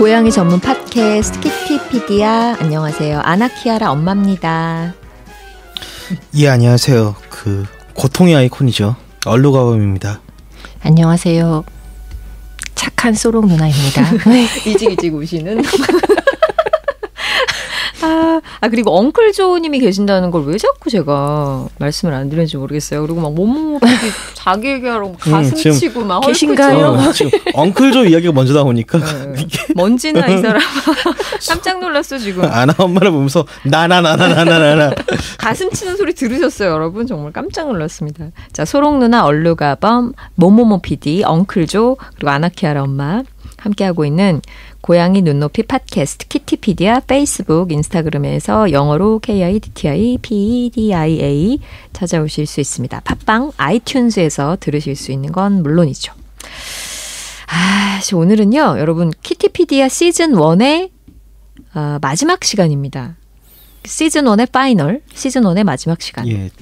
고양이 전문 팟캐스트 키티피디아. 안녕하세요. 아나키아라 엄마입니다. 예, 안녕하세요. 그 고통의 아이콘이죠. 얼루가범입니다. 안녕하세요. 착한 소록 누나입니다. 이직이직 우시는. 그리고 엉클조님이 계신다는 걸 왜 자꾸 제가 말씀을 안 드렸는지 모르겠어요. 그리고 막 몸 자기 얘기하러 가슴 치고 막 계신가요? 지금 엉클조 이야기가 먼저 나오니까 네. 먼지나 이 사람 깜짝 놀랐어 지금. 아나 엄마를 보면서 나나 가슴 치는 소리 들으셨어요, 여러분? 정말 깜짝 놀랐습니다. 자, 소록 누나, 얼루가범, 모모모 PD, 엉클조 그리고 아나키아라 엄마 함께하고 있는 고양이 눈높이 팟캐스트 키티피디아 페이스북, 인스타그램에서 영어로 KIDTI-PEDIA 찾아오실 수 있습니다. 팟빵, 아이튠즈에서 들으실 수 있는 건 물론이죠. 오늘은요, 여러분 키티피디아 시즌 1의 마지막 시간입니다. 시즌 1의 파이널, 시즌 1의 마지막 시간. 예.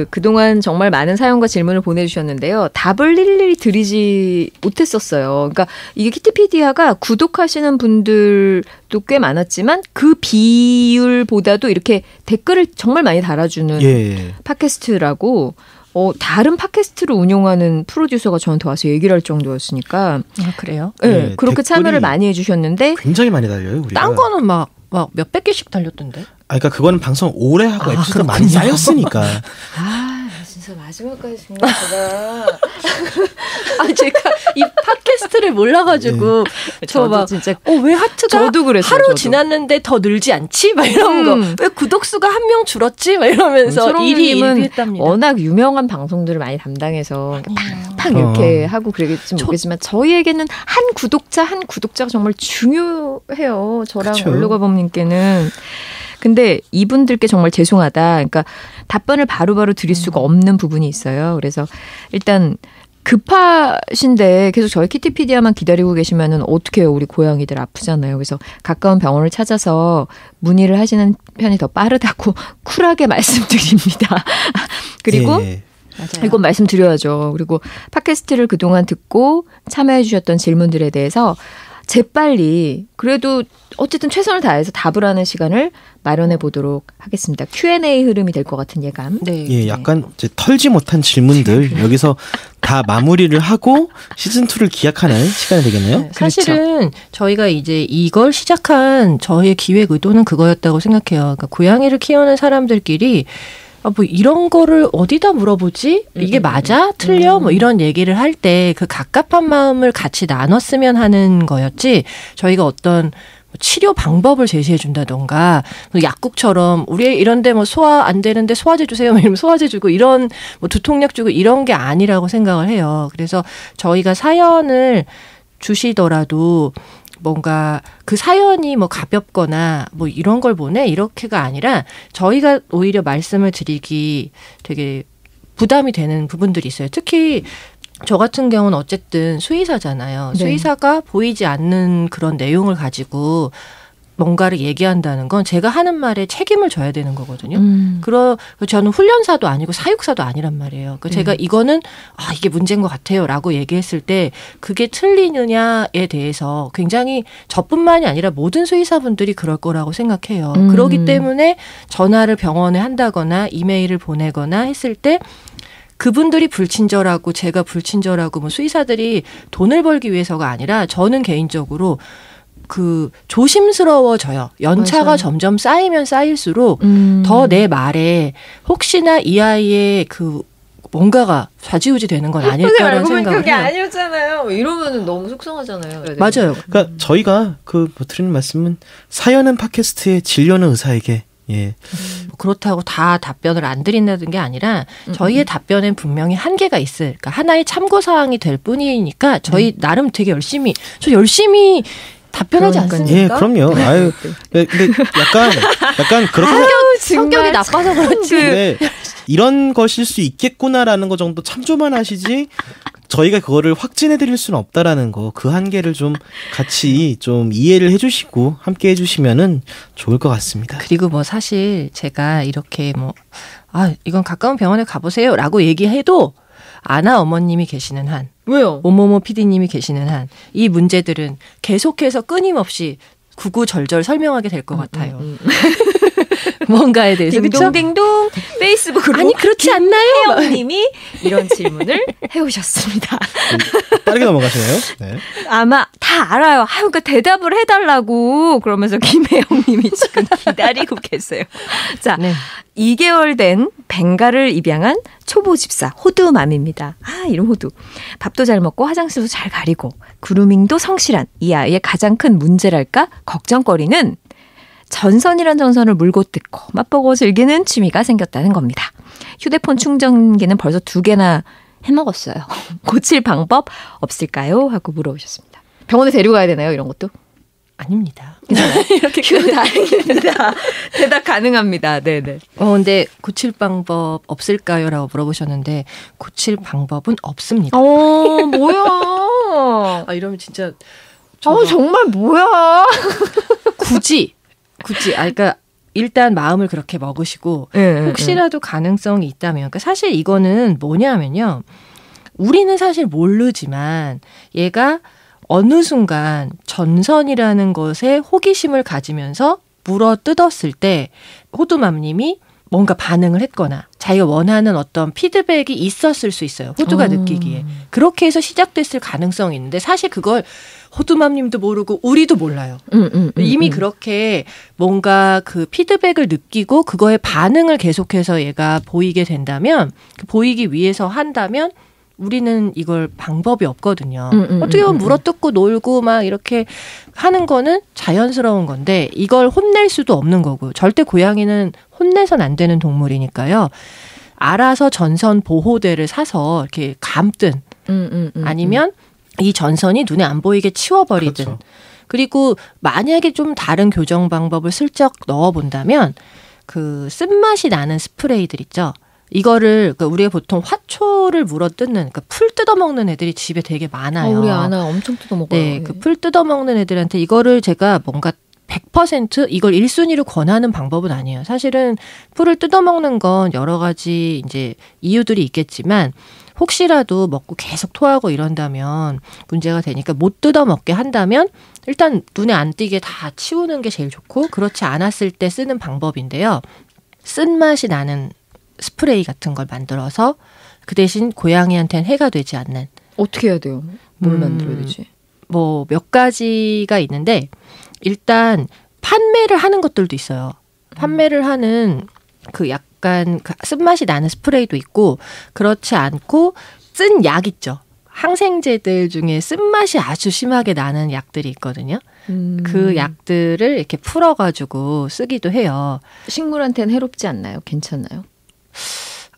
그동안 정말 많은 사연과 질문을 보내주셨는데요. 답을 일일이 드리지 못했었어요. 그러니까 이게 키티피디아가 구독하시는 분들도 꽤 많았지만 그 비율보다도 이렇게 댓글을 정말 많이 달아주는 팟캐스트라고 다른 팟캐스트를 운영하는 프로듀서가 저한테 와서 얘기를 할 정도였으니까. 아, 그래요? 네, 그렇게 참여를 많이 해주셨는데. 굉장히 많이 달려요, 우리가. 딴 거는 막 몇백 개씩 달렸던데? 그러니까 그거는 방송 오래 하고 에피소드 많이 쌓였으니까. 진짜 마지막까지 정말 제가 이 팟캐스트를 몰라가지고 저 막 진짜 왜 하트가 저도 그랬어요, 하루 저도. 지났는데 더 늘지 않지? 막 이런 거. 왜 구독수가 한 명 줄었지? 막 이러면서 일이 했답니다. 워낙 유명한 방송들을 많이 담당해서 팡팡 이렇게 하고 그러겠지 모르겠지만 저희에게는 한 구독자가 정말 중요해요. 저랑 얼루가범님께는. 근데 이분들께 정말 죄송하다. 그러니까 답변을 바로바로 드릴 수가 없는 부분이 있어요. 그래서 일단 급하신데 계속 저희 키티피디아만 기다리고 계시면은 어떻게 해요? 우리 고양이들 아프잖아요. 그래서 가까운 병원을 찾아서 문의를 하시는 편이 더 빠르다고 쿨하게 말씀드립니다. 그리고 이건 말씀드려야죠. 그리고 팟캐스트를 그동안 듣고 참여해 주셨던 질문들에 대해서 재빨리 그래도 어쨌든 최선을 다해서 답을 하는 시간을 마련해 보도록 하겠습니다. Q&A 흐름이 될 것 같은 예감. 네. 예, 약간 이제 털지 못한 질문들 여기서 다 마무리를 하고 시즌2를 기약하는 시간이 되겠네요. 네, 사실은 저희가 이제 이걸 시작한 저희의 기획 의도는 그거였다고 생각해요. 그러니까 고양이를 키우는 사람들끼리 뭐 이런 거를 어디다 물어보지? 이게 맞아? 틀려? 뭐 이런 얘기를 할 때 그 갑갑한 마음을 같이 나눴으면 하는 거였지. 저희가 어떤 치료 방법을 제시해 준다던가 약국처럼 우리 이런데 뭐 소화 안 되는데 소화제 주세요. 이러면 소화제 주고 이런 뭐 두통약 주고 이런 게 아니라고 생각을 해요. 그래서 저희가 사연을 주시더라도 뭔가 그 사연이 뭐 가볍거나 뭐 이런 걸 보내 이렇게가 아니라 저희가 오히려 말씀을 드리기 되게 부담이 되는 부분들이 있어요. 특히 저 같은 경우는 어쨌든 수의사잖아요. 네. 수의사가 보이지 않는 그런 내용을 가지고 뭔가를 얘기한다는 건 제가 하는 말에 책임을 져야 되는 거거든요. 저는 훈련사도 아니고 사육사도 아니란 말이에요. 제가 이거는 이게 문제인 것 같아요 라고 얘기했을 때 그게 틀리느냐에 대해서 굉장히 저뿐만이 아니라 모든 수의사분들이 그럴 거라고 생각해요. 그렇기 때문에 전화를 병원에 한다거나 이메일을 보내거나 했을 때 그분들이 불친절하고 제가 불친절하고 뭐 수의사들이 돈을 벌기 위해서가 아니라 저는 개인적으로 조심스러워져요. 연차가 맞아요. 점점 쌓이면 쌓일수록 더 내 말에 혹시나 이 아이의 뭔가가 좌지우지 되는 건 아닐까라는 생각을 그게 해요. 아니었잖아요. 이러면은 너무 속상하잖아요. 맞아요. 그러니까 저희가 드리는 말씀은 사연은 팟캐스트에, 진료는 의사에게. 예. 그렇다고 다 답변을 안 드린다는 게 아니라 저희의 답변엔 분명히 한계가 있어요. 그러니까 하나의 참고사항이 될 뿐이니까 저희 나름 되게 열심히 답변하지 않습니까? 예, 그럼요. 근데 약간 그렇게 성격이 나빠서 그렇지. 네, 이런 것일 수 있겠구나라는 거 정도 참조만 하시지 저희가 그거를 확진해 드릴 수는 없다라는 거, 그 한계를 좀 같이 좀 이해를 해주시고 함께 해주시면은 좋을 것 같습니다. 그리고 뭐 사실 제가 이렇게 이건 가까운 병원에 가보세요라고 얘기해도 아나 어머님이 계시는 한, 왜요? 오모모 PD님이 계시는 한, 이 문제들은 계속해서 끊임없이 구구절절 설명하게 될 것 같아요. 뭔가에 대해서. 딩동딩동 페이스북으로. 아니 그렇지 않나요? 혜영님이 이런 질문을 해오셨습니다. 빠르게 넘어가시나요? 네. 아마 다 알아요. 그러니까 대답을 해달라고 그러면서 김혜영님이 지금 기다리고 계세요. 자, 네. 2개월 된 벵가를 입양한 초보 집사 호두맘입니다. 이름 호두. 밥도 잘 먹고 화장실도 잘 가리고 그루밍도 성실한 이 아이의 가장 큰 문제랄까 걱정거리는 전선이란 전선을 물고 뜯고 맛보고 즐기는 취미가 생겼다는 겁니다. 휴대폰 충전기는 벌써 2개나 해먹었어요. 고칠 방법 없을까요? 하고 물어보셨습니다. 병원에 데려가야 되나요? 이런 것도? 아닙니다. 이렇게 다행입니다. 대답 가능합니다. 네네. 근데 고칠 방법 없을까요? 라고 물어보셨는데 고칠 방법은 없습니다. 뭐야. 이러면 진짜 정말 뭐야. 굳이 그러니까 일단 마음을 그렇게 먹으시고 혹시라도 가능성이 있다면 그러니까 사실 이거는 뭐냐면요. 우리는 사실 모르지만 얘가 어느 순간 전선이라는 것에 호기심을 가지면서 물어 뜯었을 때 호두맘님이 뭔가 반응을 했거나 자기가 원하는 어떤 피드백이 있었을 수 있어요. 호두가 느끼기에. 그렇게 해서 시작됐을 가능성이 있는데 사실 그걸 호두맘님도 모르고 우리도 몰라요. 이미 그렇게 뭔가 그 피드백을 느끼고 그거에 반응을 계속해서 얘가 보이게 된다면 보이기 위해서 한다면 우리는 이걸 방법이 없거든요. 어떻게 보면 물어뜯고 놀고 막 이렇게 하는 거는 자연스러운 건데 이걸 혼낼 수도 없는 거고 절대 고양이는 혼내선 안 되는 동물이니까요. 알아서 전선 보호대를 사서 이렇게 감든 아니면 이 전선이 눈에 안 보이게 치워버리든 그렇죠. 그리고 만약에 좀 다른 교정 방법을 슬쩍 넣어본다면 그 쓴맛이 나는 스프레이들 있죠. 이거를 그러니까 우리가 보통 화초를 물어 뜯는 그러니까 풀 뜯어먹는 애들이 집에 되게 많아요. 우리 아나 엄청 뜯어먹어요. 네, 그 풀 뜯어먹는 애들한테 이거를 제가 뭔가 100% 이걸 1순위로 권하는 방법은 아니에요. 사실은 풀을 뜯어먹는 건 여러 가지 이제 이유들이 있겠지만 혹시라도 먹고 계속 토하고 이런다면 문제가 되니까 못 뜯어먹게 한다면 일단 눈에 안 띄게 다 치우는 게 제일 좋고 그렇지 않았을 때 쓰는 방법인데요. 쓴맛이 나는 스프레이 같은 걸 만들어서 그 대신 고양이한테는 해가 되지 않는. 어떻게 해야 돼요? 뭘 만들어야 되지? 뭐 몇 가지가 있는데 일단 판매를 하는 것들도 있어요. 판매를 하는 그 약간 쓴맛이 나는 스프레이도 있고 그렇지 않고 쓴 약 있죠. 항생제들 중에 쓴맛이 아주 심하게 나는 약들이 있거든요. 그 약들을 이렇게 풀어가지고 쓰기도 해요. 식물한테는 해롭지 않나요? 괜찮나요?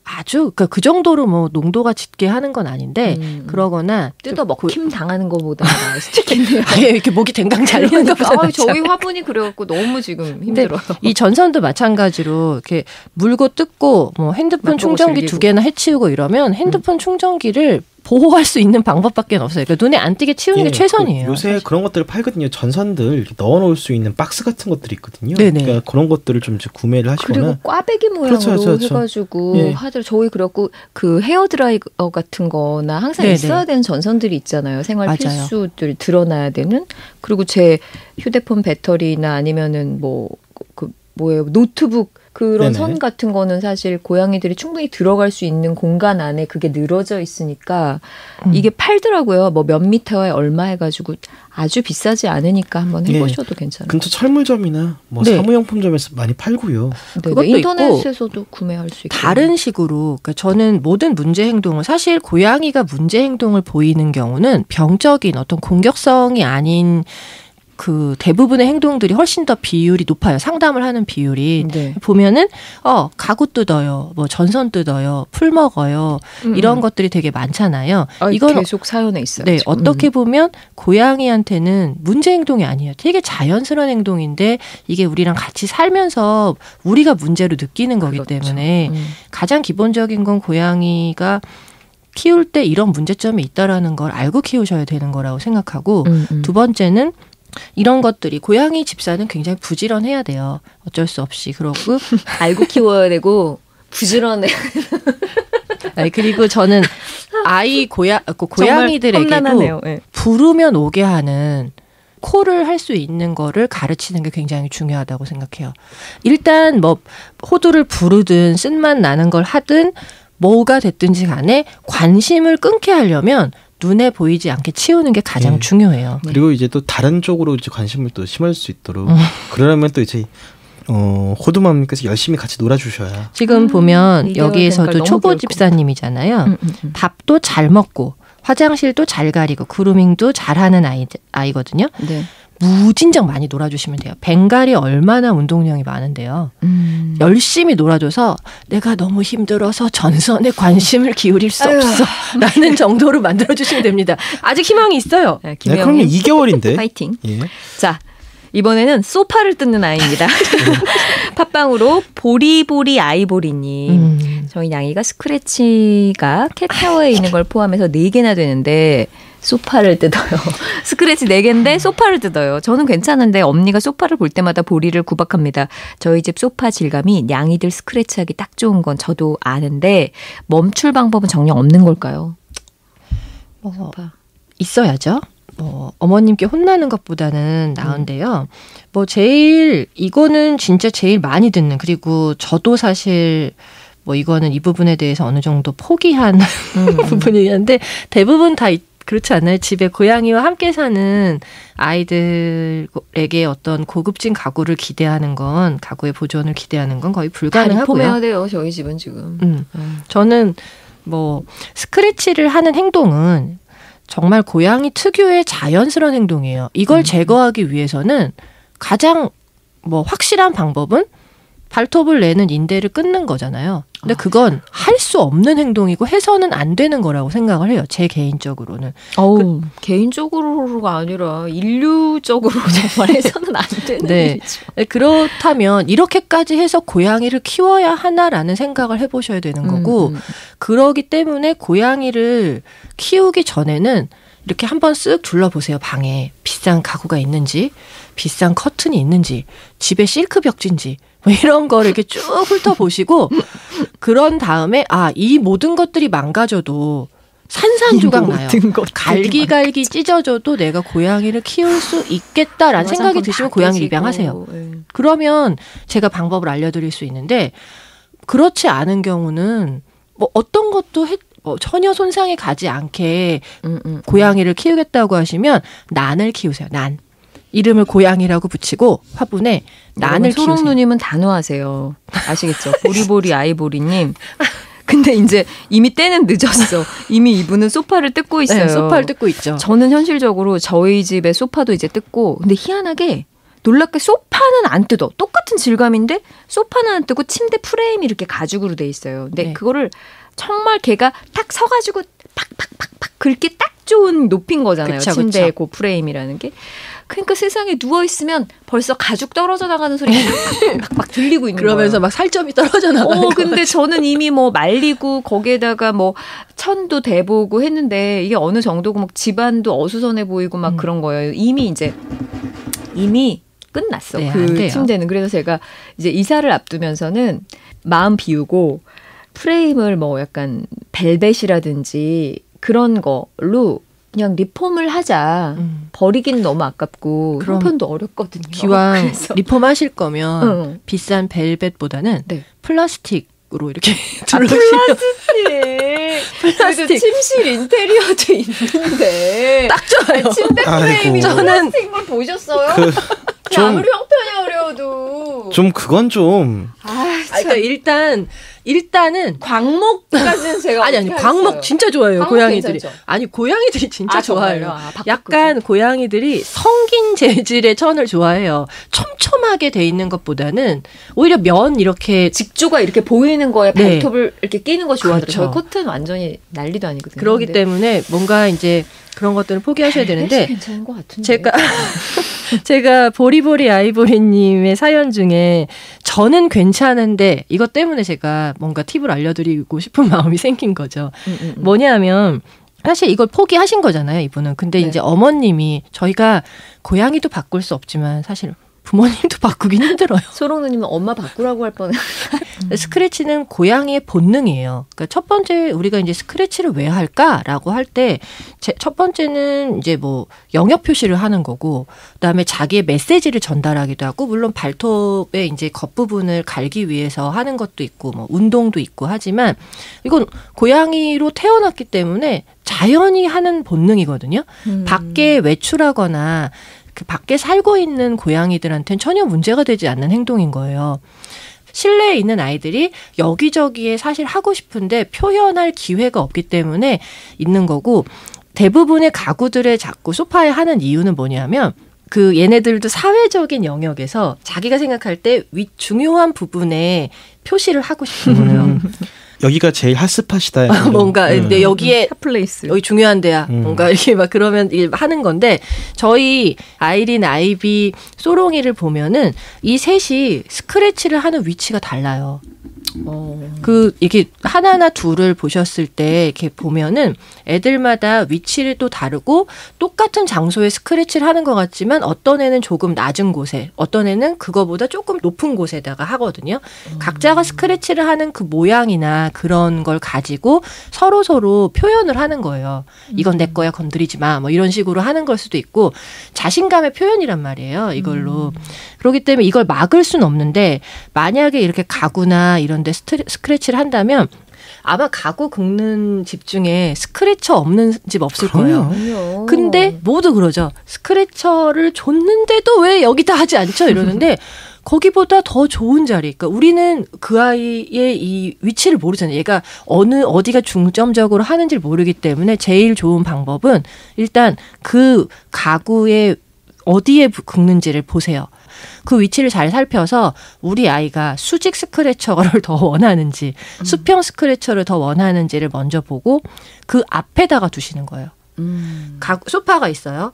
아주 그 정도로 뭐 농도가 짙게 하는 건 아닌데 그러거나 뜯어 먹힘 당하는 거보다 나을 수도 있겠네요. 이렇게 목이 댕강 잘리는 거잖아요. 저희 화분이 그래갖고 너무 지금 힘들어요. 이 전선도 마찬가지로 이렇게 물고 뜯고 뭐 핸드폰 충전기 즐기고. 2개나 해치우고 이러면 핸드폰 충전기를 보호할 수 있는 방법밖에 없어요. 그러니까 눈에 안 띄게 치우는 게 최선이에요. 요새 사실. 그런 것들을 팔거든요. 전선들 이렇게 넣어놓을 수 있는 박스 같은 것들이 있거든요. 네네. 그러니까 그런 것들을 좀 구매를 하시거나. 그리고 꽈배기 모양으로 그렇죠. 해가지고 하더라도 저희 그래갖고 그 헤어드라이어 같은 거나 항상 네네. 있어야 되는 전선들이 있잖아요. 생활 맞아요. 필수들 드러나야 되는. 그리고 제 휴대폰 배터리나 아니면은 노트북 그런 네네. 선 같은 거는 사실 고양이들이 충분히 들어갈 수 있는 공간 안에 그게 늘어져 있으니까 이게 팔더라고요. 뭐 몇 미터에 얼마 해가지고 아주 비싸지 않으니까 한번 해보셔도 괜찮아요. 근처 철물점이나 뭐 사무용품점에서 많이 팔고요. 그것도 인터넷에서도 구매할 수 있고 다른 식으로 그러니까 저는 모든 문제 행동을 사실 고양이가 문제 행동을 보이는 경우는 병적인 어떤 공격성이 아닌 그 대부분의 행동들이 훨씬 더 비율이 높아요. 상담을 하는 비율이. 네. 보면은 가구 뜯어요. 뭐 전선 뜯어요. 풀 먹어요. 이런 것들이 되게 많잖아요. 이건 계속 사연에 있어요. 네, 어떻게 보면 고양이한테는 문제 행동이 아니에요. 되게 자연스러운 행동인데 이게 우리랑 같이 살면서 우리가 문제로 느끼는 거기 때문에 가장 기본적인 건 고양이가 키울 때 이런 문제점이 있다라는 걸 알고 키우셔야 되는 거라고 생각하고 두 번째는 이런 것들이 고양이 집사는 굉장히 부지런해야 돼요. 어쩔 수 없이. 그러고 알고 키워야 되고 부지런해. 그리고 저는 고양이들에게도 네. 부르면 오게 하는 콜을 할 수 있는 거를 가르치는 게 굉장히 중요하다고 생각해요. 일단 뭐 호두를 부르든 쓴맛 나는 걸 하든 뭐가 됐든지 간에 관심을 끊게 하려면 눈에 보이지 않게 치우는 게 가장 중요해요. 그리고 이제 또 다른 쪽으로 이제 관심을 또 심할 수 있도록 그러려면 또 이제 호두맘님께서 열심히 같이 놀아주셔야. 지금 보면 여기에서도 초보 집사님이잖아요. 밥도 잘 먹고 화장실도 잘 가리고 그루밍도 잘하는 아이거든요. 네. 무진장 많이 놀아주시면 돼요. 벵갈이 얼마나 운동량이 많은데요. 열심히 놀아줘서 내가 너무 힘들어서 전선에 관심을 기울일 수 없어 라는 정도로 만들어주시면 됩니다. 아직 희망이 있어요. 네, 그러면 2개월인데. 파이팅. 예. 자, 이번에는 소파를 뜯는 아이입니다. 팟빵으로 보리보리 아이보리님. 저희 양이가 스크래치가 캣타워에 있는 걸 포함해서 4개나 되는데 소파를 뜯어요. 스크래치 4개인데 소파를 뜯어요. 저는 괜찮은데 언니가 소파를 볼 때마다 보리를 구박합니다. 저희 집 소파 질감이 냥이들 스크래치하기 딱 좋은 건 저도 아는데 멈출 방법은 정녕 없는 걸까요? 소파. 있어야죠. 어머님께 혼나는 것보다는 나은데요. 이거는 진짜 제일 많이 듣는, 그리고 저도 사실 이거는 이 부분에 대해서 어느 정도 포기한 부분이었는데 대부분 다 그렇지 않나요? 집에 고양이와 함께 사는 아이들에게 어떤 고급진 가구를 기대하는 건, 가구의 보존을 기대하는 건 거의 불가능하고요. 리폼해야 돼요. 저희 집은 지금. 저는 스크래치를 하는 행동은 정말 고양이 특유의 자연스러운 행동이에요. 이걸 제거하기 위해서는 가장 확실한 방법은 발톱을 내는 인대를 끊는 거잖아요. 근데 그건 할 수 없는 행동이고 해서는 안 되는 거라고 생각을 해요. 제 개인적으로는. 개인적으로가 아니라 인류적으로 정말 해서는 안 되는 일이죠. 그렇다면 이렇게까지 해서 고양이를 키워야 하나라는 생각을 해보셔야 되는 거고 그러기 때문에 고양이를 키우기 전에는 이렇게 한번 쓱 둘러보세요. 방에 비싼 가구가 있는지, 비싼 커튼이 있는지, 집에 실크 벽지인지 이런 거를 이렇게 쭉 훑어보시고 그런 다음에 이 모든 것들이 망가져도 산산조각 나요. 갈기갈기 찢어져도 내가 고양이를 키울 수 있겠다라는 생각이 드시면 고양이 입양하세요. 그러면 제가 방법을 알려드릴 수 있는데 그렇지 않은 경우는 어떤 것도 전혀 손상이 가지 않게 고양이를 키우겠다고 하시면 난을 키우세요. 난. 이름을 고양이라고 붙이고 화분에 난을 키우세요. 소롱누님은 단호하세요. 아시겠죠? 보리보리 아이보리님. 근데 이제 이미 때는 늦었어. 이미 이분은 소파를 뜯고 있어요. 네, 소파를 뜯고 있죠. 저는 현실적으로 저희 집의 소파도 이제 뜯고, 근데 희한하게 놀랍게 소파는 안 뜯어. 똑같은 질감인데 소파는 안 뜯고 침대 프레임이 이렇게 가죽으로 돼 있어요. 근데 그거를 정말 걔가 탁 서가지고 팍팍팍팍 긁기 딱 좋은 높인 거잖아요. 그쵸, 침대의 그 프레임이라는 게. 그러니까 세상에 누워있으면 벌써 가죽 떨어져 나가는 소리가 막 들리고 있는 거예요. 그러면서 막 살점이 떨어져 나가는 근데 저는 이미 말리고 거기에다가 천도 대보고 했는데 이게 어느 정도고 집안도 어수선해 보이고 막 그런 거예요. 이미 끝났어. 네, 그 침대는. 그래서 제가 이제 이사를 앞두면서는 마음 비우고 프레임을 약간 벨벳이라든지 그런 걸로 그냥 리폼을 하자. 버리기는 너무 아깝고 형편도 어렵거든요. 기왕 리폼하실 거면 비싼 벨벳보다는 플라스틱으로 이렇게 둘러시면 플라스틱. 침실 인테리어도 있는데 딱 좋아요. 침대 프레임이 플라스틱 걸 보셨어요? 아무리 형편이 어려워도 좀 그건 좀. 그러니까 일단은 광목까지는 제가 아니 광목 진짜 좋아해요. 고양이들이. 괜찮죠? 아니 고양이들이 진짜 좋아해요. 약간 고양이들이 성긴 재질의 천을 좋아해요. 촘촘하게 돼 있는 것보다는 오히려 면 이렇게 직조가 이렇게 보이는 거에 발톱을 이렇게 끼는 거 좋아하더라고요. 저희 코트는 완전히 난리도 아니거든요. 그러기 때문에 뭔가 이제 그런 것들을 포기하셔야 되는데 괜찮은 것 같은데. 제가 보리보리 아이보리님의 사연 중에 저는 괜찮은데 이것 때문에 제가 뭔가 팁을 알려드리고 싶은 마음이 생긴 거죠. 뭐냐면 사실 이걸 포기하신 거잖아요, 이분은. 근데 이제 어머님이 저희가 고양이도 바꿀 수 없지만 사실 부모님도 바꾸긴 힘들어요. 소롱 누님은 엄마 바꾸라고 할 뻔해. 스크래치는 고양이의 본능이에요. 그러니까 첫 번째 우리가 이제 스크래치를 왜 할까라고 할 때 첫 번째는 이제 뭐 영역 표시를 하는 거고, 그다음에 자기의 메시지를 전달하기도 하고, 물론 발톱의 이제 겉부분을 갈기 위해서 하는 것도 있고, 뭐 운동도 있고 하지만 이건 고양이로 태어났기 때문에 자연히 하는 본능이거든요. 밖에 외출하거나 그 밖에 살고 있는 고양이들한테는 전혀 문제가 되지 않는 행동인 거예요. 실내에 있는 아이들이 여기저기에 사실 하고 싶은데 표현할 기회가 없기 때문에 있는 거고, 대부분의 가구들의 자꾸 소파에 하는 이유는 뭐냐면 그 얘네들도 사회적인 영역에서 자기가 생각할 때 중요한 부분에 표시를 하고 싶은 거예요. 여기가 제일 핫스팟이다. 뭔가 근데 여기에 핫플레이스. 여기 중요한 데야. 뭔가 이렇게 막 그러면 하는 건데, 저희 아이린, 아이비, 소롱이를 보면은 이 셋이 스크래치를 하는 위치가 달라요. 그 이게 하나나 둘을 보셨을 때 이렇게 보면은 애들마다 위치를 또 다르고 똑같은 장소에 스크래치를 하는 것 같지만 어떤 애는 조금 낮은 곳에, 어떤 애는 그거보다 조금 높은 곳에다가 하거든요. 각자가 스크래치를 하는 그 모양이나 그런 걸 가지고 서로 표현을 하는 거예요. 이건 내 거야, 건드리지 마, 뭐 이런 식으로 하는 걸 수도 있고, 자신감의 표현이란 말이에요, 이걸로. 그렇기 때문에 이걸 막을 수는 없는데, 만약에 이렇게 가구나 이런 데 스크래치를 한다면 아마 가구 긁는 집 중에 스크래처 없는 집 없을 거예요. 그럼요. 근데 모두 그러죠. 스크래처를 줬는데도 왜 여기다 하지 않죠? 이러는데 거기보다 더 좋은 자리. 그러니까 우리는 그 아이의 이 위치를 모르잖아요. 얘가 어디가 중점적으로 하는지를 모르기 때문에 제일 좋은 방법은 일단 그 가구의 어디에 긁는지를 보세요. 그 위치를 잘 살펴서 우리 아이가 수직 스크래처를 더 원하는지 수평 스크래처를 더 원하는지를 먼저 보고 그 앞에다가 두시는 거예요. 소파가 있어요.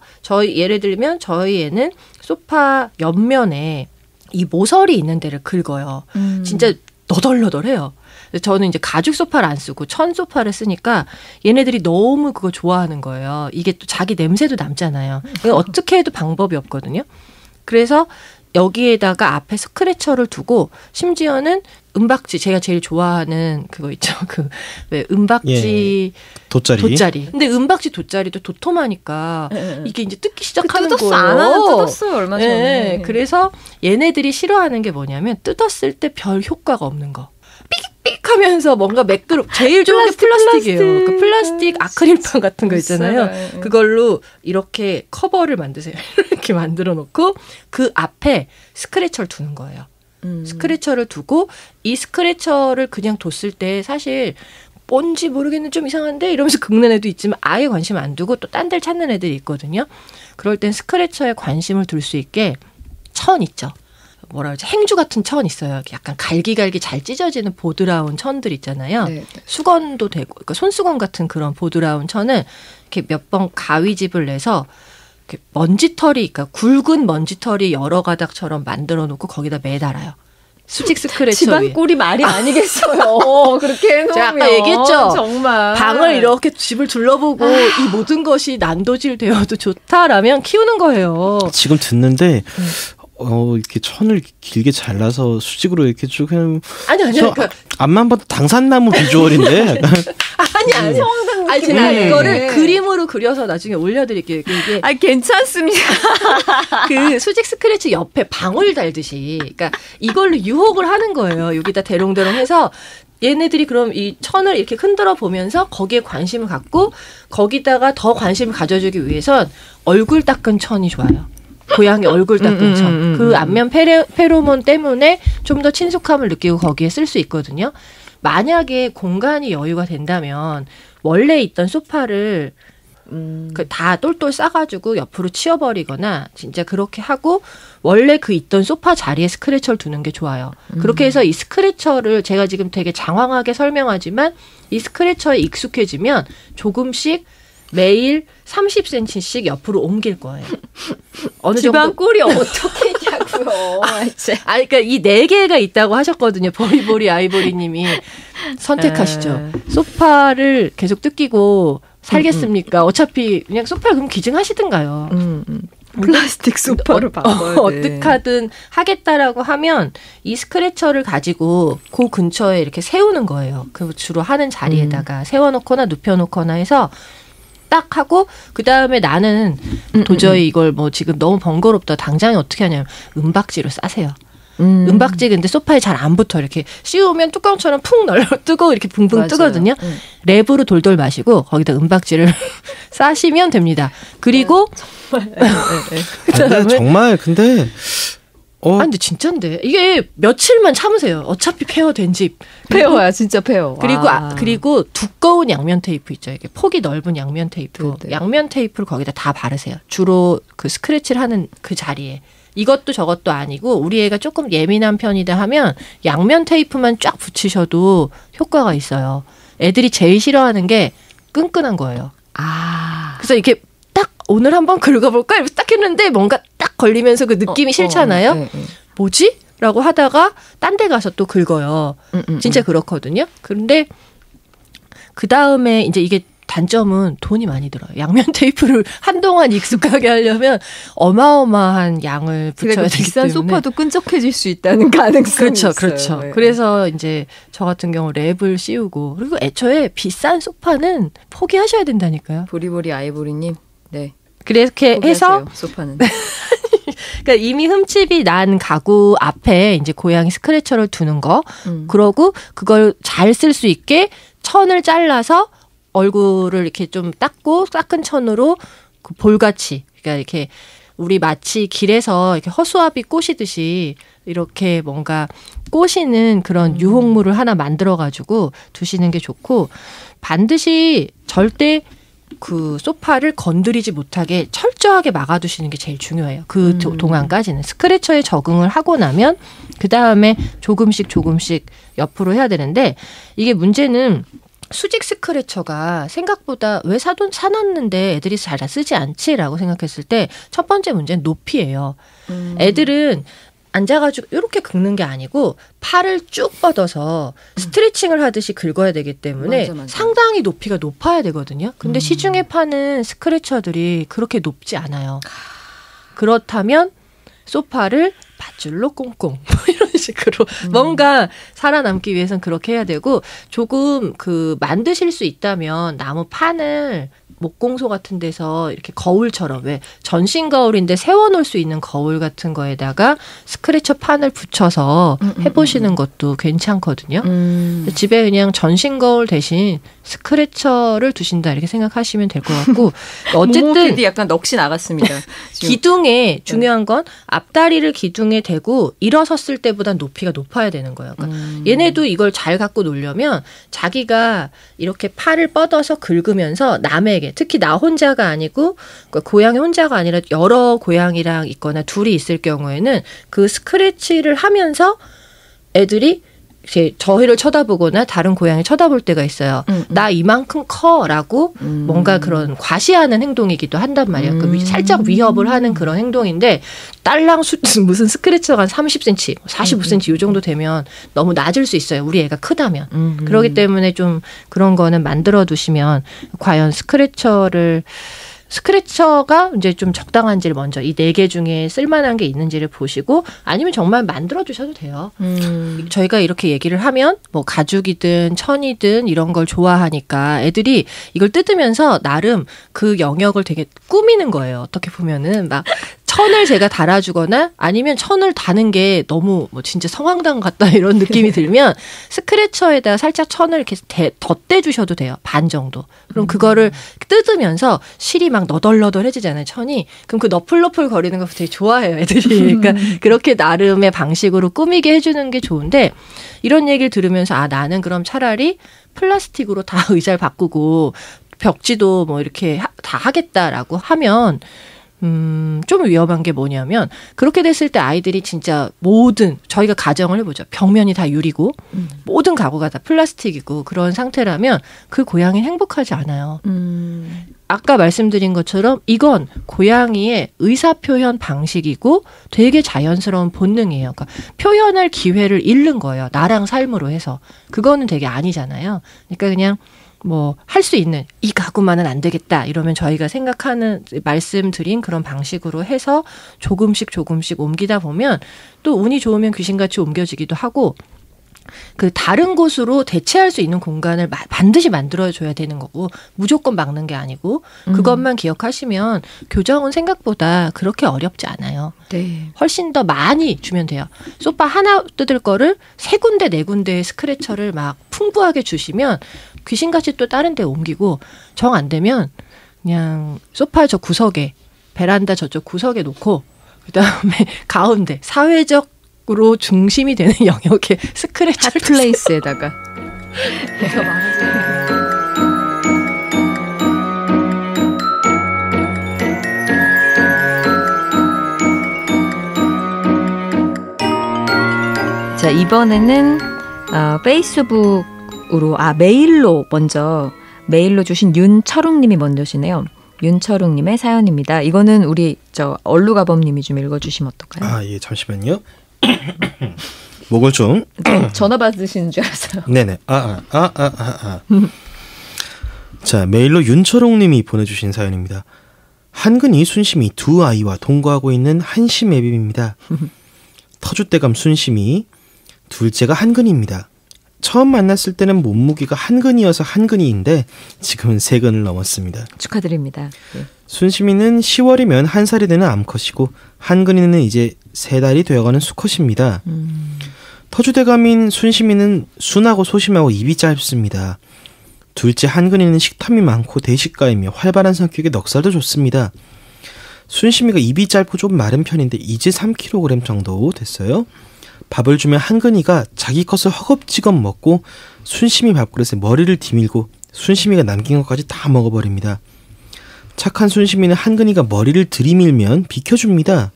예를 들면 저희 애는 소파 옆면에 이 모서리 있는 데를 긁어요. 진짜 너덜너덜해요. 저는 이제 가죽 소파를 안 쓰고 천 소파를 쓰니까 얘네들이 너무 그거 좋아하는 거예요. 이게 또 자기 냄새도 남잖아요. 어떻게 해도 방법이 없거든요. 그래서 여기에다가 앞에 스크래처를 두고, 심지어는 은박지, 제가 제일 좋아하는 그거 있죠. 왜 은박지 돗자리. 근데 은박지 돗자리도 도톰하니까 이게 이제 뜯기 시작하는 거예요. 뜯었어요, 얼마 전에. 네, 그래서 얘네들이 싫어하는 게 뭐냐면 뜯었을 때 별 효과가 없는 거. 삑삑 하면서 뭔가 제일 좋은 게 플라스틱이에요. 그 플라스틱 아크릴판 같은 거 있잖아요. 그걸로 이렇게 커버를 만드세요. 이렇게 만들어 놓고 그 앞에 스크래처를 두는 거예요. 스크래처를 두고 이 스크래처를 그냥 뒀을 때 사실 뭔지 모르겠는 좀 이상한데 이러면서 긁는 애도 있지만 아예 관심 안 두고 또 딴 데를 찾는 애들이 있거든요. 그럴 땐 스크래처에 관심을 둘 수 있게 천 있죠. 뭐라 그러지? 행주 같은 천 있어요. 약간 갈기갈기 잘 찢어지는 보드라운 천들 있잖아요. 네. 수건도 되고, 그러니까 손수건 같은 그런 보드라운 천은 이렇게 몇 번 가위집을 내서 이렇게 먼지털이, 그러니까 굵은 먼지털이 여러 가닥처럼 만들어 놓고 거기다 매달아요. 수직 스크래처 집안 꼴이 말이 아니겠어요. 그렇게 해놓으면. 제가 아까 얘기했죠. 정말. 방을 이렇게 집을 둘러보고 이 모든 것이 난도질 되어도 좋다라면 키우는 거예요. 지금 듣는데 이렇게 천을 길게 잘라서 수직으로 이렇게 쭉 하면 아니 그러니까 앞만 봐도 당산나무 비주얼인데 아니 제가 이거를 그림으로 그려서 나중에 올려드릴게요. 이게 괜찮습니다. 그 수직 스크래치 옆에 방울 달듯이, 그러니까 이걸로 유혹을 하는 거예요. 여기다 대롱대롱해서 얘네들이 그럼 이 천을 이렇게 흔들어 보면서 거기에 관심을 갖고, 거기다가 더 관심을 가져주기 위해선 얼굴 닦은 천이 좋아요. 고양이 얼굴 닦은 천. 그 안면 페로몬 때문에 좀 더 친숙함을 느끼고 거기에 쓸 수 있거든요. 만약에 공간이 여유가 된다면 원래 있던 소파를 다 똘똘 싸가지고 옆으로 치워버리거나 진짜 그렇게 하고 원래 그 있던 소파 자리에 스크래처를 두는 게 좋아요. 그렇게 해서 이 스크래처를 제가 지금 되게 장황하게 설명하지만 이 스크래처에 익숙해지면 조금씩 매일 30cm씩 옆으로 옮길 거예요. 어느 집안 정도 꼴이 어떻게 있냐고요. 그러니까 이 4개가 있다고 하셨거든요. 보리보리 아이보리님이 선택하시죠. 소파를 계속 뜯기고 살겠습니까? 어차피 그냥 소파를 그럼 기증하시든가요. 플라스틱 소파를 바꿔야 돼. 어떻게든 하겠다라고 하면 이 스크래쳐를 가지고 그 근처에 이렇게 세우는 거예요. 그 주로 하는 자리에다가 세워놓거나 눕혀놓거나 해서 딱 하고 그 다음에 나는 도저히 이걸 뭐 지금 너무 번거롭다. 당장에 어떻게 하냐면 은박지로 싸세요. 은박지 근데 소파에 잘 안 붙어. 이렇게 씌우면 뚜껑처럼 푹 널려 뜨고 이렇게 붕붕 맞아요. 뜨거든요. 랩으로 돌돌 마시고 거기다 은박지를 싸시면 됩니다. 그리고 정말 근데 근데 진짠데 이게 며칠만 참으세요. 어차피 페어된 집. 페어야 진짜 페어. 그리고 두꺼운 양면 테이프 있죠. 이게 폭이 넓은 양면 테이프. 네네. 양면 테이프를 거기다 다 바르세요. 주로 그 스크래치를 하는 그 자리에. 이것도 저것도 아니고 우리 애가 조금 예민한 편이다 하면 양면 테이프만 쫙 붙이셔도 효과가 있어요. 애들이 제일 싫어하는 게 끈끈한 거예요. 그래서 이렇게 딱 오늘 한번 긁어볼까? 이렇게 딱 했는데 뭔가 딱 걸리면서 그 느낌이 싫잖아요. 뭐지? 라고 하다가 딴 데 가서 또 긁어요. 진짜 그렇거든요. 그런데 그 다음에 이제 이게 단점은 돈이 많이 들어요. 양면 테이프를 한동안 익숙하게 하려면 어마어마한 양을 붙여야 되기 비싼 때문에. 소파도 끈적해질 수 있다는 가능성이 있어요. 그렇죠. 네. 그래서 이제 저 같은 경우 랩을 씌우고 그리고 애초에 비싼 소파는 포기하셔야 된다니까요. 보리보리 아이보리님. 네. 그렇게 해서 포기하세요, 소파는. 그러니까 이미 흠집이 난 가구 앞에 이제 고양이 스크래쳐를 두는 거. 그러고 그걸 잘 쓸 수 있게 천을 잘라서 얼굴을 이렇게 좀 닦고 닦은 천으로 그 볼같이 그러니까 이렇게 우리 마치 길에서 이렇게 허수아비 꼬시듯이 이렇게 뭔가 꼬시는 그런 유혹물을 하나 만들어 가지고 두시는 게 좋고 반드시 절대 그 소파를 건드리지 못하게 철저하게 막아두시는 게 제일 중요해요. 그 동안까지는 스크래쳐에 적응을 하고 나면 그 다음에 조금씩 옆으로 해야 되는데 이게 문제는 수직 스크래쳐가 생각보다 왜 사놨는데 애들이 잘 쓰지 않지라고 생각했을 때 첫 번째 문제는 높이예요. 애들은 앉아가지고 이렇게 긁는 게 아니고 팔을 쭉 뻗어서 스트레칭을 하듯이 긁어야 되기 때문에 맞아. 상당히 높이가 높아야 되거든요. 근데 시중에 파는 스크래쳐들이 그렇게 높지 않아요. 그렇다면 소파를 밧줄로 꽁꽁 이런 식으로 뭔가 살아남기 위해서는 그렇게 해야 되고 조금 그 만드실 수 있다면 나무 판을 목공소 같은 데서 이렇게 거울처럼 왜 전신 거울인데 세워놓을 수 있는 거울 같은 거에다가 스크래쳐 판을 붙여서 해보시는 것도 괜찮거든요. 집에 그냥 전신 거울 대신 스크래쳐를 두신다 이렇게 생각하시면 될 것 같고 어쨌든 약간 넋이 나갔습니다. 기둥에 중요한 건 앞다리를 기둥에 대고 일어섰을 때보다 높이가 높아야 되는 거예요. 그러니까 얘네도 이걸 잘 갖고 놀려면 자기가 이렇게 팔을 뻗어서 긁으면서 남에게 특히 나 혼자가 아니고 그러니까 고양이 혼자가 아니라 여러 고양이랑 있거나 둘이 있을 경우에는 그 스크래치를 하면서 애들이 이제 저희를 쳐다보거나 다른 고양이 쳐다볼 때가 있어요. 나 이만큼 커라고 뭔가 그런 과시하는 행동이기도 한단 말이에요. 살짝 위협을 하는 그런 행동인데 딸랑 무슨 스크래쳐가 한 30cm, 45cm 이 정도 되면 너무 낮을 수 있어요. 우리 애가 크다면. 그렇기 때문에 좀 그런 거는 만들어 두시면 과연 스크래쳐가 이제 좀 적당한지를 먼저 이 4개 중에 쓸만한 게 있는지를 보시고 아니면 정말 만들어 두셔도 돼요. 저희가 이렇게 얘기를 하면 뭐 가죽이든 천이든 이런 걸 좋아하니까 애들이 이걸 뜯으면서 나름 그 영역을 되게 꾸미는 거예요. 어떻게 보면은 막 천을 제가 달아주거나 아니면 천을 다는 게 너무 뭐 진짜 성황당 같다 이런 느낌이 들면 스크래쳐에다 살짝 천을 이렇게 덧대주셔도 돼요. 반 정도. 그럼 그거를 뜯으면서 실이 막 너덜너덜해지잖아요. 천이. 그럼 그 너플너플 거리는 거 되게 좋아해요. 애들이. 그러니까 그렇게 나름의 방식으로 꾸미게 해주는 게 좋은데 이런 얘기를 들으면서 나는 그럼 차라리 플라스틱으로 다 의자를 바꾸고 벽지도 뭐 이렇게 다 하겠다라고 하면 좀 위험한 게 뭐냐면 그렇게 됐을 때 아이들이 진짜 모든 저희가 가정을 해보죠. 벽면이 다 유리고 모든 가구가 다 플라스틱이고 그런 상태라면 그 고양이는 행복하지 않아요. 아까 말씀드린 것처럼 이건 고양이의 의사표현 방식이고 되게 자연스러운 본능이에요. 그러니까 표현할 기회를 잃는 거예요. 나랑 삶으로 해서. 그거는 되게 아니잖아요. 그러니까 그냥 뭐 할 수 있는 이 가구만은 안 되겠다 이러면 저희가 생각하는 말씀드린 그런 방식으로 해서 조금씩 옮기다 보면 또 운이 좋으면 귀신같이 옮겨지기도 하고 그 다른 곳으로 대체할 수 있는 공간을 반드시 만들어줘야 되는 거고 무조건 막는 게 아니고 그것만 기억하시면 교정은 생각보다 그렇게 어렵지 않아요. 네. 훨씬 더 많이 주면 돼요. 소파 하나 뜯을 거를 3군데 4군데의 스크래처를 막 풍부하게 주시면 귀신같이 또 다른 데 옮기고 정 안 되면 그냥 소파 저 구석에 베란다 저쪽 구석에 놓고 그다음에 가운데 사회적 으로 중심이 되는 영역에 스크래처를 핫플레이스에다가 그래서 자, 이번에는 페이스북으로 메일로 주신 윤철웅님이 먼저시네요. 윤철웅님의 사연입니다. 이거는 우리 얼루가범님이 좀 읽어주시면 어떨까요? 예, 잠시만요. 목을 좀 전화 받으시는 줄 알았어요. 네네. 자, 메일로 윤철홍님이 보내주신 사연입니다. 한근이 순심이 두 아이와 동거하고 있는 한심애비입니다. 터줏대감 순심이, 둘째가 한근입니다. 처음 만났을 때는 몸무게가 한근이어서 한근이인데 지금은 3근을 넘었습니다. 축하드립니다. 네. 순심이는 10월이면 1살이 되는 암컷이고 한근이는 이제 3달이 되어가는 수컷입니다. 터줏대감인 순심이는 순하고 소심하고 입이 짧습니다. 둘째 한근이는 식탐이 많고 대식가이며 활발한 성격에 넉살도 좋습니다. 순심이가 입이 짧고 좀 마른 편인데 이제 3kg 정도 됐어요. 밥을 주면 한근이가 자기 것을 허겁지겁 먹고 순심이 밥그릇에 머리를 디밀고 순심이가 남긴 것까지 다 먹어버립니다. 착한 순심이는 한근이가 머리를 들이밀면 비켜줍니다.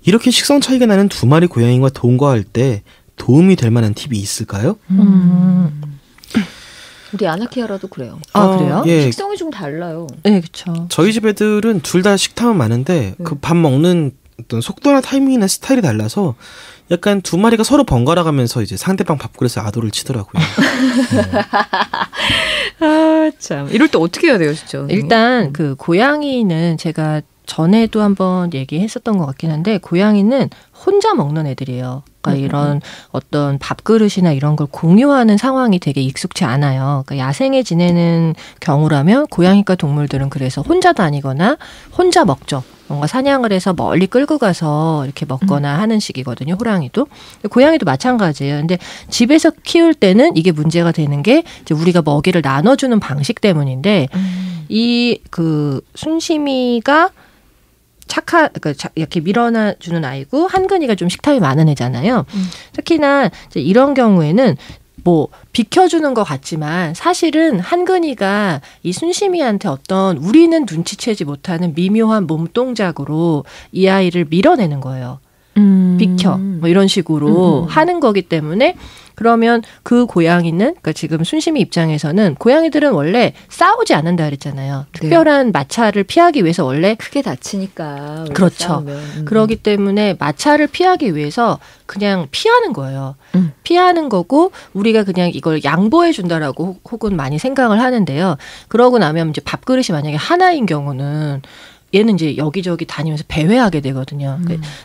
이렇게 식성 차이가 나는 2마리 고양이와 동거할 때 도움이 될 만한 팁이 있을까요? 우리 아나키아라도 그래요. 그래요? 예. 식성이 좀 달라요. 네, 그렇죠. 저희 집 애들은 둘 다 식탐은 많은데 그 밥 먹는 어떤 속도나 타이밍이나 스타일이 달라서 약간 2마리가 서로 번갈아 가면서 이제 상대방 밥그릇에 아도를 치더라고요. 참. 이럴 때 어떻게 해야 돼요, 진짜? 일단 그 고양이는 제가 전에도 한번 얘기했었던 것 같긴 한데 고양이는 혼자 먹는 애들이에요. 그러니까 이런 어떤 밥그릇이나 이런 걸 공유하는 상황이 되게 익숙치 않아요. 그러니까 야생에 지내는 경우라면 고양이과 동물들은 그래서 혼자 다니거나 혼자 먹죠. 뭔가 사냥을 해서 멀리 끌고 가서 이렇게 먹거나 하는 식이거든요. 호랑이도. 고양이도 마찬가지예요. 근데 집에서 키울 때는 이게 문제가 되는 게 이제 우리가 먹이를 나눠주는 방식 때문인데 이 그 순심이가 그러니까 이렇게 밀어주는 아이고 한근이가 좀 식탐이 많은 애잖아요. 특히나 이제 이런 경우에는 뭐 비켜주는 것 같지만 사실은 한근이가 이 순심이한테 어떤 우리는 눈치채지 못하는 미묘한 몸 동작으로 이 아이를 밀어내는 거예요. 비켜 뭐 이런 식으로 하는 거기 때문에 그러면 그 고양이는 그러니까 지금 순심이 입장에서는 고양이들은 원래 싸우지 않는다 그랬잖아요. 특별한 마찰을 피하기 위해서 원래 크게 다치니까. 그렇죠. 그러기 때문에 마찰을 피하기 위해서 그냥 피하는 거예요. 피하는 거고 우리가 그냥 이걸 양보해 준다라고 혹은 많이 생각을 하는데요. 그러고 나면 이제 밥그릇이 만약에 하나인 경우는 얘는 이제 여기저기 다니면서 배회하게 되거든요.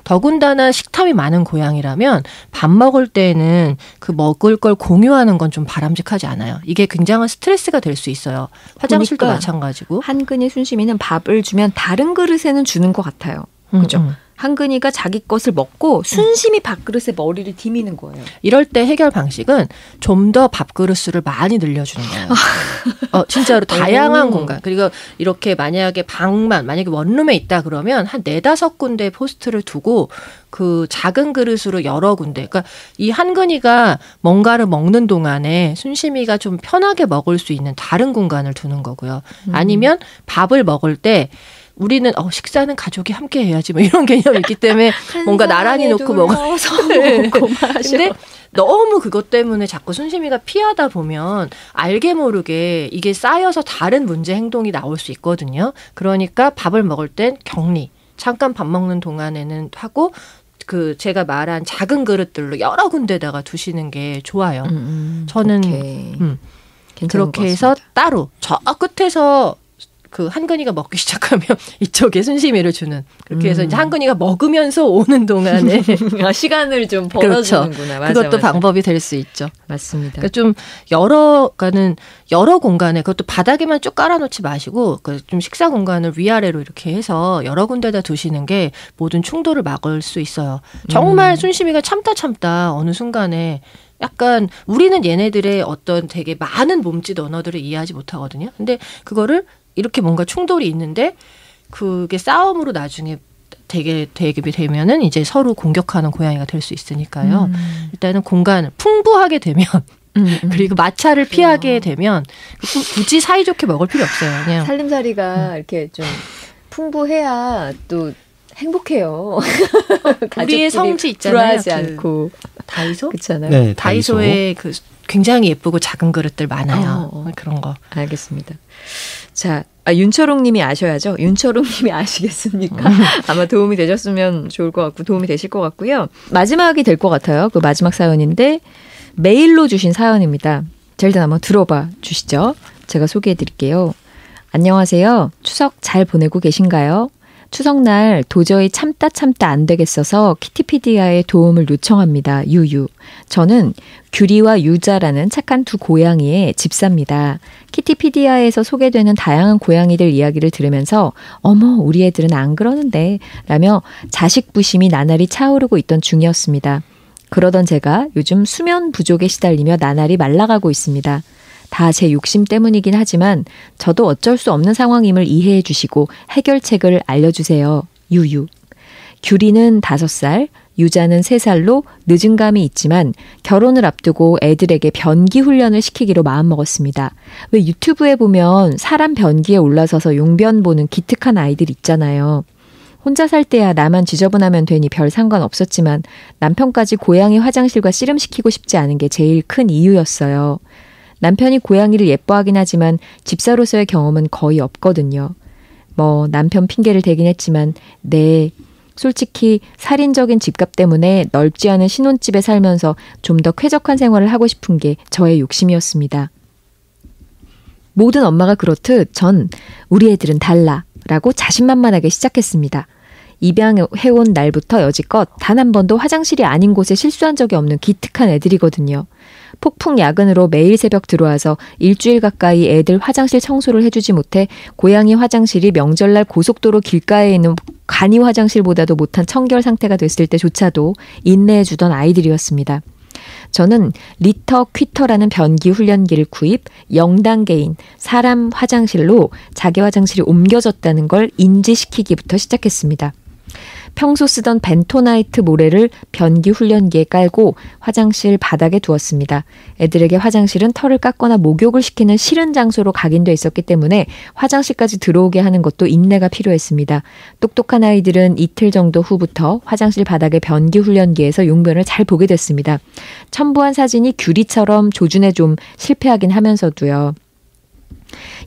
더군다나 식탐이 많은 고양이라면 밥 먹을 때는 그 먹을 걸 공유하는 건 좀 바람직하지 않아요. 이게 굉장한 스트레스가 될 수 있어요. 화장실도 마찬가지고. 한근이 순심이는 밥을 주면 다른 그릇에는 주는 것 같아요. 그죠? 한근이가 자기 것을 먹고 순심히 밥그릇에 머리를 디미는 거예요. 이럴 때 해결 방식은 좀 더 밥그릇수를 많이 늘려주는 거예요. 진짜로 다양한 공간. 그리고 이렇게 만약에 만약에 원룸에 있다 그러면 한 4-5군데 포스트를 두고 그 작은 그릇으로 여러 군데. 그러니까 이 한근이가 뭔가를 먹는 동안에 순심이가 좀 편하게 먹을 수 있는 다른 공간을 두는 거고요. 아니면 밥을 먹을 때 우리는 식사는 가족이 함께 해야지 뭐 이런 개념이 있기 때문에 뭔가 나란히 놓고 먹어서 근데 너무 그것 때문에 자꾸 순심이가 피하다 보면 알게 모르게 이게 쌓여서 다른 문제 행동이 나올 수 있거든요. 그러니까 밥을 먹을 땐 격리. 잠깐 밥 먹는 동안에는 하고 그 제가 말한 작은 그릇들로 여러 군데다가 두시는 게 좋아요. 저는 그렇게 해서 따로 저 끝에서 그 한근이가 먹기 시작하면 이쪽에 순시미를 주는. 그렇게 해서 이제 한근이가 먹으면서 오는 동안에 시간을 좀 벌어주는구나. 그렇죠. 맞아, 그것도 맞아. 방법이 될 수 있죠. 맞습니다. 그러니까 좀 여러 공간에 그것도 바닥에만 쭉 깔아놓지 마시고 좀 식사 공간을 위아래로 이렇게 해서 여러 군데다 두시는 게 모든 충돌을 막을 수 있어요. 정말 순시미가 참다 어느 순간에 약간 우리는 얘네들의 어떤 되게 많은 몸짓 언어들을 이해하지 못하거든요. 근데 그거를 이렇게 뭔가 충돌이 있는데 그게 싸움으로 나중에 되게 되면은 이제 서로 공격하는 고양이가 될 수 있으니까요. 일단은 공간을 풍부하게 되면 그리고 마찰을 피하게 되면 굳이 사이좋게 먹을 필요 없어요. 그냥 살림살이가 이렇게 좀 풍부해야 또 행복해요. 우리의 성지 있잖아요. 불화하지 않고. 다이소? 그렇잖아요. 네, 다이소에 그 굉장히 예쁘고 작은 그릇들 많아요. 그런 거. 알겠습니다. 자, 윤철웅 님이 아셔야죠. 윤철웅 님이 아시겠습니까? 아마 도움이 되셨으면 좋을 것 같고 도움이 되실 것 같고요. 마지막이 될 것 같아요. 그 마지막 사연인데 메일로 주신 사연입니다. 자, 일단 한번 들어봐 주시죠. 제가 소개해 드릴게요. 안녕하세요. 추석 잘 보내고 계신가요? 추석날 도저히 참다 안 되겠어서 키티피디아의 도움을 요청합니다. 유유. 저는 규리와 유자라는 착한 두 고양이의 집사입니다. 키티피디아에서 소개되는 다양한 고양이들 이야기를 들으면서 어머 우리 애들은 안 그러는데 라며 자식 부심이 나날이 차오르고 있던 중이었습니다. 그러던 제가 요즘 수면 부족에 시달리며 나날이 말라가고 있습니다. 다 제 욕심 때문이긴 하지만 저도 어쩔 수 없는 상황임을 이해해 주시고 해결책을 알려주세요. 유유. 규리는 5살, 유자는 3살로 늦은 감이 있지만 결혼을 앞두고 애들에게 변기 훈련을 시키기로 마음먹었습니다. 왜 유튜브에 보면 사람 변기에 올라서서 용변 보는 기특한 아이들 있잖아요. 혼자 살 때야 나만 지저분하면 되니 별 상관없었지만 남편까지 고양이 화장실과 씨름시키고 싶지 않은 게 제일 큰 이유였어요. 남편이 고양이를 예뻐하긴 하지만 집사로서의 경험은 거의 없거든요. 남편 핑계를 대긴 했지만 솔직히 살인적인 집값 때문에 넓지 않은 신혼집에 살면서 좀 더 쾌적한 생활을 하고 싶은 게 저의 욕심이었습니다. 모든 엄마가 그렇듯 전 우리 애들은 달라 라고 자신만만하게 시작했습니다. 입양해온 날부터 여지껏 단 한 번도 화장실이 아닌 곳에 실수한 적이 없는 기특한 애들이거든요. 폭풍 야근으로 매일 새벽 들어와서 일주일 가까이 애들 화장실 청소를 해주지 못해 고양이 화장실이 명절날 고속도로 길가에 있는 간이 화장실보다도 못한 청결 상태가 됐을 때조차도 인내해주던 아이들이었습니다. 저는 리터 퀴터라는 변기 훈련기를 구입 0단계인 사람 화장실로 자기 화장실이 옮겨졌다는 걸 인지시키기부터 시작했습니다. 평소 쓰던 벤토나이트 모래를 변기 훈련기에 깔고 화장실 바닥에 두었습니다. 애들에게 화장실은 털을 깎거나 목욕을 시키는 싫은 장소로 각인돼 있었기 때문에 화장실까지 들어오게 하는 것도 인내가 필요했습니다. 똑똑한 아이들은 이틀 정도 후부터 화장실 바닥의 변기 훈련기에서 용변을 잘 보게 됐습니다. 첨부한 사진이 규리처럼 조준에 좀 실패하긴 하면서도요.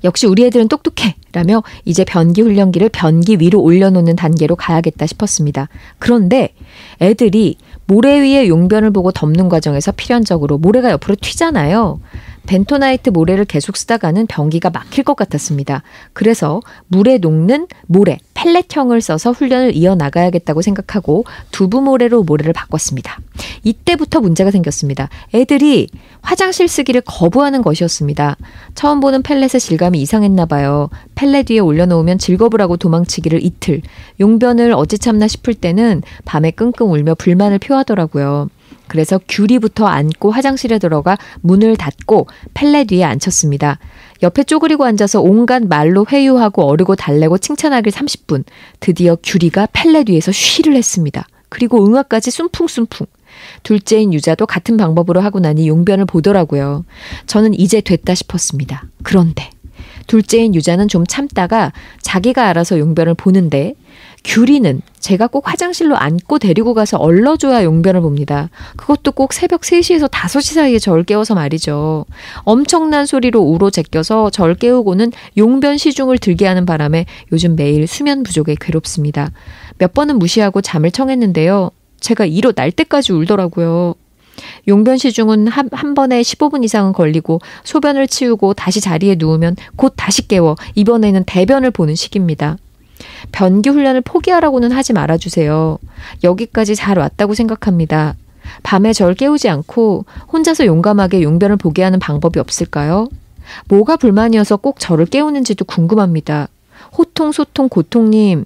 역시 우리 애들은 똑똑해 라며 이제 변기 훈련기를 변기 위로 올려놓는 단계로 가야겠다 싶었습니다. 그런데 애들이 모래 위에 용변을 보고 덮는 과정에서 필연적으로 모래가 옆으로 튀잖아요. 벤토나이트 모래를 계속 쓰다가는 변기가 막힐 것 같았습니다. 그래서 물에 녹는 모래, 펠렛형을 써서 훈련을 이어나가야겠다고 생각하고 두부 모래로 모래를 바꿨습니다. 이때부터 문제가 생겼습니다. 애들이 화장실 쓰기를 거부하는 것이었습니다. 처음 보는 펠렛의 질감이 이상했나 봐요. 펠렛 위에 올려놓으면 즐거우라고 도망치기를 이틀. 용변을 어찌 참나 싶을 때는 밤에 끙끙 울며 불만을 표하더라고요. 그래서 규리부터 안고 화장실에 들어가 문을 닫고 펠렛 위에 앉혔습니다. 옆에 쪼그리고 앉아서 온갖 말로 회유하고 어르고 달래고 칭찬하길 30분. 드디어 규리가 펠렛 위에서 쉬를 했습니다. 그리고 응아까지 숨풍숨풍. 둘째인 유자도 같은 방법으로 하고 나니 용변을 보더라고요. 저는 이제 됐다 싶었습니다. 그런데 둘째인 유자는 좀 참다가 자기가 알아서 용변을 보는데 규리는 제가 꼭 화장실로 안고 데리고 가서 얼러줘야 용변을 봅니다. 그것도 꼭 새벽 3시에서 5시 사이에 절 깨워서 말이죠. 엄청난 소리로 우로 제껴서 절 깨우고는 용변 시중을 들게 하는 바람에 요즘 매일 수면 부족에 괴롭습니다. 몇 번은 무시하고 잠을 청했는데요. 제가 이로 날 때까지 울더라고요. 용변 시중은 한 번에 15분 이상은 걸리고 소변을 치우고 다시 자리에 누우면 곧 다시 깨워 이번에는 대변을 보는 시기입니다. 변기 훈련을 포기하라고는 하지 말아주세요. 여기까지 잘 왔다고 생각합니다. 밤에 절 깨우지 않고 혼자서 용감하게 용변을 보게 하는 방법이 없을까요? 뭐가 불만이어서 꼭 저를 깨우는지도 궁금합니다. 호통, 소통, 고통님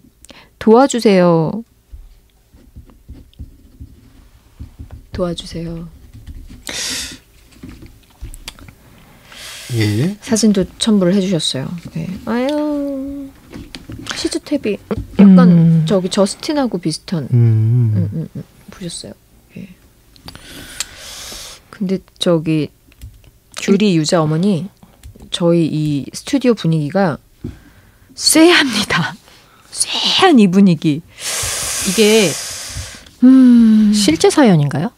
도와주세요. 도와주세요. 예. 사진도 첨부를 해주셨어요. 네. 아유 시즈탭이 약간 저기 저스틴하고 비슷한 보셨어요. 예. 근데 저기 규리 유자 어머니 저희 이 스튜디오 분위기가 쎄합니다. 쎄한 이 분위기. 이게 실제 사연인가요?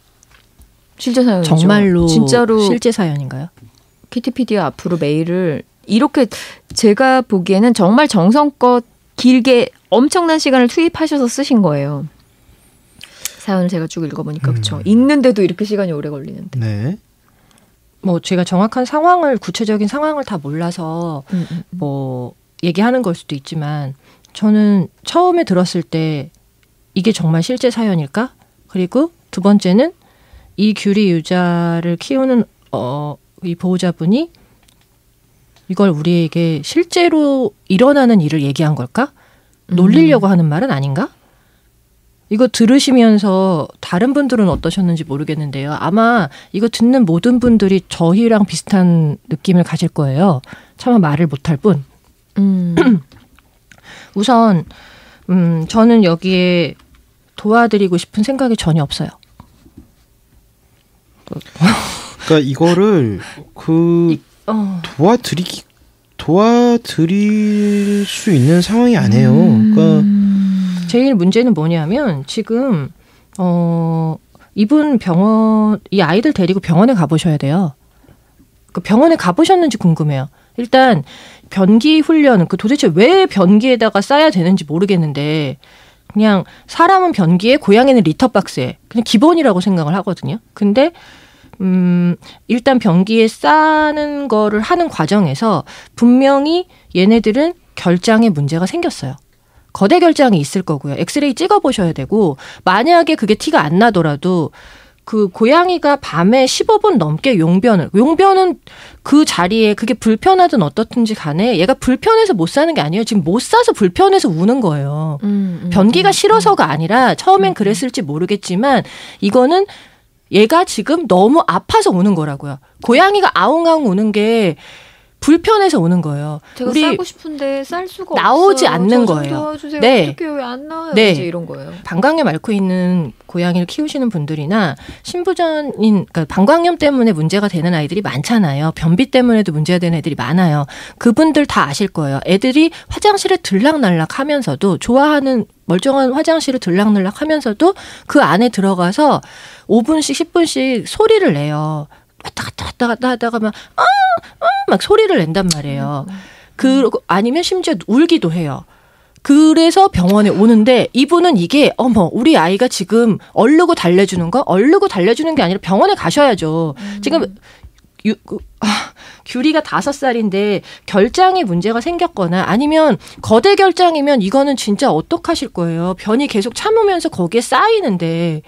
실제 사연이죠. 정말로 진짜로 실제 사연인가요? 키티피디아 앞으로 메일을 이렇게 제가 보기에는 정말 정성껏 길게 엄청난 시간을 투입하셔서 쓰신 거예요. 사연을 제가 쭉 읽어보니까 그렇죠. 읽는데도 이렇게 시간이 오래 걸리는데. 네. 뭐 제가 정확한 상황을 구체적인 상황을 다 몰라서 뭐 얘기하는 걸 수도 있지만 저는 처음에 들었을 때 이게 정말 실제 사연일까? 그리고 두 번째는 이 규리 유자를 키우는 이 보호자분이 이걸 우리에게 실제로 일어나는 일을 얘기한 걸까? 놀리려고 하는 말은 아닌가? 이거 들으시면서 다른 분들은 어떠셨는지 모르겠는데요. 아마 이거 듣는 모든 분들이 저희랑 비슷한 느낌을 가질 거예요. 차마 말을 못할 뿐. 우선 저는 여기에 도와드리고 싶은 생각이 전혀 없어요. 그러니까 이거를 도와드릴 수 있는 상황이 아니에요. 그러니까 제일 문제는 뭐냐면 지금 이분 이 아이들 데리고 병원에 가보셔야 돼요. 그 병원에 가보셨는지 궁금해요. 일단 변기 훈련은 도대체 왜 변기에다가 싸야 되는지 모르겠는데 그냥 사람은 변기에 고양이는 리터박스에 그냥 기본이라고 생각을 하거든요. 근데 일단 변기에 싸는 거를 하는 과정에서 분명히 얘네들은 결장에 문제가 생겼어요. 거대 결장이 있을 거고요. 엑스레이 찍어보셔야 되고 만약에 그게 티가 안 나더라도 그 고양이가 밤에 15분 넘게 용변은 그 자리에 그게 불편하든 어떻든지 간에 얘가 불편해서 못 사는 게 아니에요. 지금 못 사서 불편해서 우는 거예요. 변기가 싫어서가 아니라 처음엔 그랬을지 모르겠지만 이거는 얘가 지금 너무 아파서 우는 거라고요. 고양이가 아웅아웅 우는 게 불편해서 우는 거예요. 제가 우리 싸고 싶은데 쌀 수가 나오지 없어요. 않는 저 거예요. 도와주세요. 네. 어떻게 왜 안 나와요? 네. 이제 이런 거예요. 방광염 앓고 있는 고양이를 키우시는 분들이나 그러니까 방광염 때문에 문제가 되는 아이들이 많잖아요. 변비 때문에도 문제가 되는 애들이 많아요. 그분들 다 아실 거예요. 애들이 화장실에 들락날락 하면서도 좋아하는 멀쩡한 화장실을 들락날락 하면서도 그 안에 들어가서 5분씩 10분씩 소리를 내요. 왔다 갔다 하다가 막 소리를 낸단 말이에요. 그리고 아니면 심지어 울기도 해요. 그래서 병원에 오는데 이분은 이게 우리 아이가 지금 얼르고 달래주는 게 아니라 병원에 가셔야죠. 지금 규리가 5살인데 결장에 문제가 생겼거나 아니면 거대 결장이면 이거는 진짜 어떡하실 거예요. 변이 계속 참으면서 거기에 쌓이는데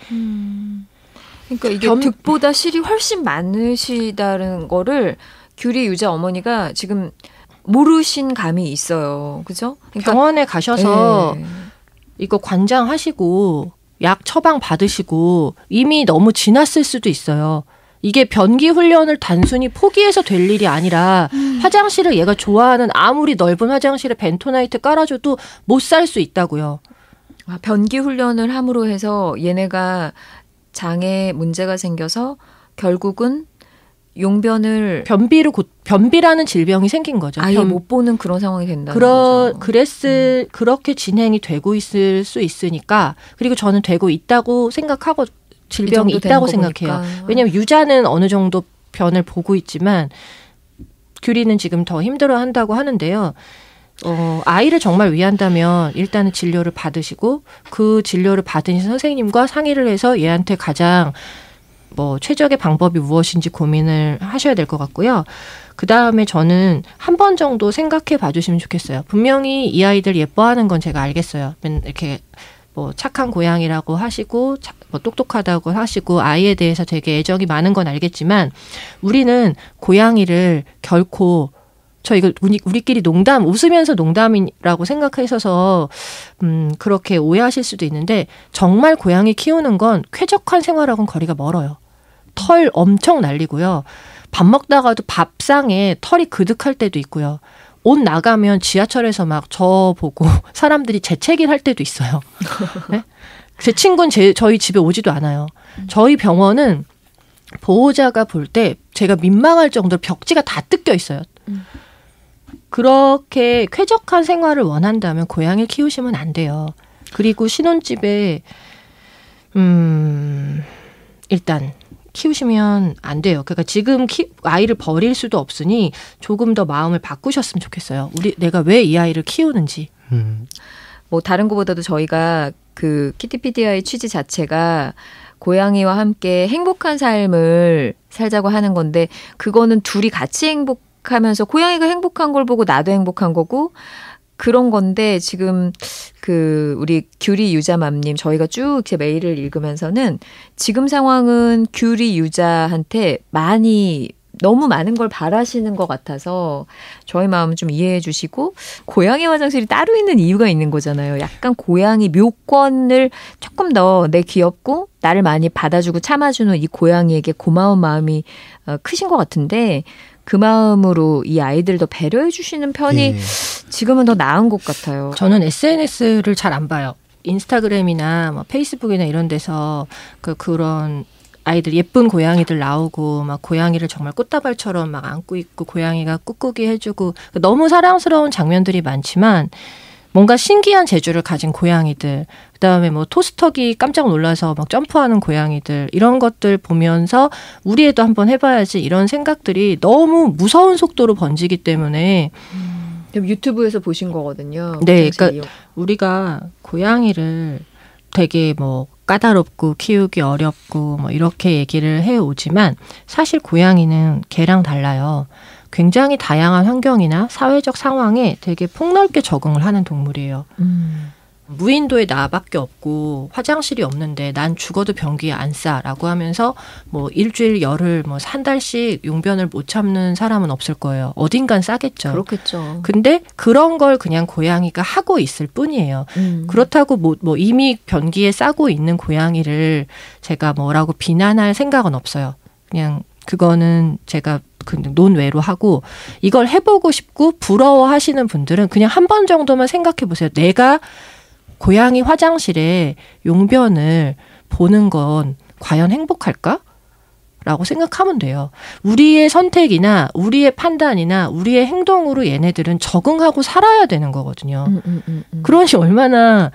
그러니까 이게 득보다 실이 훨씬 많으시다는 거를 규리 유자 어머니가 지금 모르신 감이 있어요. 그죠? 그러니까 병원에 가셔서 이거 관장하시고 약 처방 받으시고 이미 너무 지났을 수도 있어요. 이게 변기 훈련을 단순히 포기해서 될 일이 아니라 화장실을 얘가 좋아하는 아무리 넓은 화장실에 벤토나이트 깔아줘도 못 살 수 있다고요. 변기 훈련을 함으로 해서 얘네가 장에 문제가 생겨서 결국은 용변을 변비라는 질병이 생긴 거죠. 아예 못 보는 그런 상황이 된다는 거죠. 그렇게 진행이 되고 있을 수 있으니까 그리고 저는 되고 있다고 생각하고 질병이 있다고 생각해요. 왜냐하면 유자는 어느 정도 변을 보고 있지만 규리는 지금 더 힘들어한다고 하는데요. 아이를 정말 위한다면 일단은 진료를 받으시고 그 진료를 받은 선생님과 상의를 해서 얘한테 가장 뭐 최적의 방법이 무엇인지 고민을 하셔야 될 것 같고요. 그 다음에 저는 한 번 정도 생각해 봐주시면 좋겠어요. 분명히 이 아이들 예뻐하는 건 제가 알겠어요. 이렇게 뭐 착한 고양이라고 하시고 뭐 똑똑하다고 하시고 아이에 대해서 되게 애정이 많은 건 알겠지만 우리는 고양이를 결코 저 이거 우리끼리 농담 웃으면서 농담이라고 생각하셔서 그렇게 오해하실 수도 있는데 정말 고양이 키우는 건 쾌적한 생활하고는 거리가 멀어요. 털 엄청 날리고요. 밥 먹다가도 밥상에 털이 그득할 때도 있고요. 옷 나가면 지하철에서 막 저 보고 사람들이 재채기를 할 때도 있어요. 네? 제 친구는 저희 집에 오지도 않아요. 저희 병원은 보호자가 볼 때 제가 민망할 정도로 벽지가 다 뜯겨 있어요. 그렇게 쾌적한 생활을 원한다면 고양이를 키우시면 안 돼요. 그리고 신혼집에 일단 키우시면 안 돼요. 그러니까 지금 아이를 버릴 수도 없으니 조금 더 마음을 바꾸셨으면 좋겠어요. 내가 왜 이 아이를 키우는지. 뭐 다른 것보다도 저희가 그 키티피디아의 취지 자체가 고양이와 함께 행복한 삶을 살자고 하는 건데 그거는 둘이 같이 행복하면서 고양이가 행복한 걸 보고 나도 행복한 거고 그런 건데 지금 그 우리 귤이 유자맘님 저희가 쭉 제 메일을 읽으면서는 지금 상황은 귤이 유자한테 너무 많은 걸 바라시는 것 같아서 저희 마음은 좀 이해해 주시고 고양이 화장실이 따로 있는 이유가 있는 거잖아요. 약간 고양이 묘권을 조금 더 내 귀엽고 나를 많이 받아주고 참아주는 이 고양이에게 고마운 마음이 크신 것 같은데 그 마음으로 이 아이들도 배려해 주시는 편이 지금은 더 나은 것 같아요. 저는 SNS를 잘 안 봐요. 인스타그램이나 뭐 페이스북이나 이런 데서 그런 아이들 예쁜 고양이들 나오고 막 고양이를 정말 꽃다발처럼 막 안고 있고 고양이가 꾹꾹이 해주고 너무 사랑스러운 장면들이 많지만 뭔가 신기한 재주를 가진 고양이들 그다음에 뭐 토스터기 깜짝 놀라서 막 점프하는 고양이들 이런 것들 보면서 우리 애도 한번 해봐야지 이런 생각들이 너무 무서운 속도로 번지기 때문에 유튜브에서 보신 거거든요. 네, 그러니까 우리가 고양이를 되게 뭐 까다롭고 키우기 어렵고 뭐 이렇게 얘기를 해오지만 사실 고양이는 개랑 달라요. 굉장히 다양한 환경이나 사회적 상황에 되게 폭넓게 적응을 하는 동물이에요. 무인도에 나밖에 없고 화장실이 없는데 난 죽어도 변기에 안 싸라고 하면서 뭐 일주일 열흘 뭐 한 달씩 용변을 못 참는 사람은 없을 거예요. 어딘간 싸겠죠. 그렇겠죠. 근데 그런 걸 그냥 고양이가 하고 있을 뿐이에요. 그렇다고 뭐 이미 변기에 싸고 있는 고양이를 제가 뭐라고 비난할 생각은 없어요. 그냥 그거는 제가 논외로 하고 이걸 해보고 싶고 부러워하시는 분들은 그냥 한 번 정도만 생각해 보세요. 내가 고양이 화장실에 용변을 보는 건 과연 행복할까? 라고 생각하면 돼요. 우리의 선택이나 우리의 판단이나 우리의 행동으로 얘네들은 적응하고 살아야 되는 거거든요. 그러니 얼마나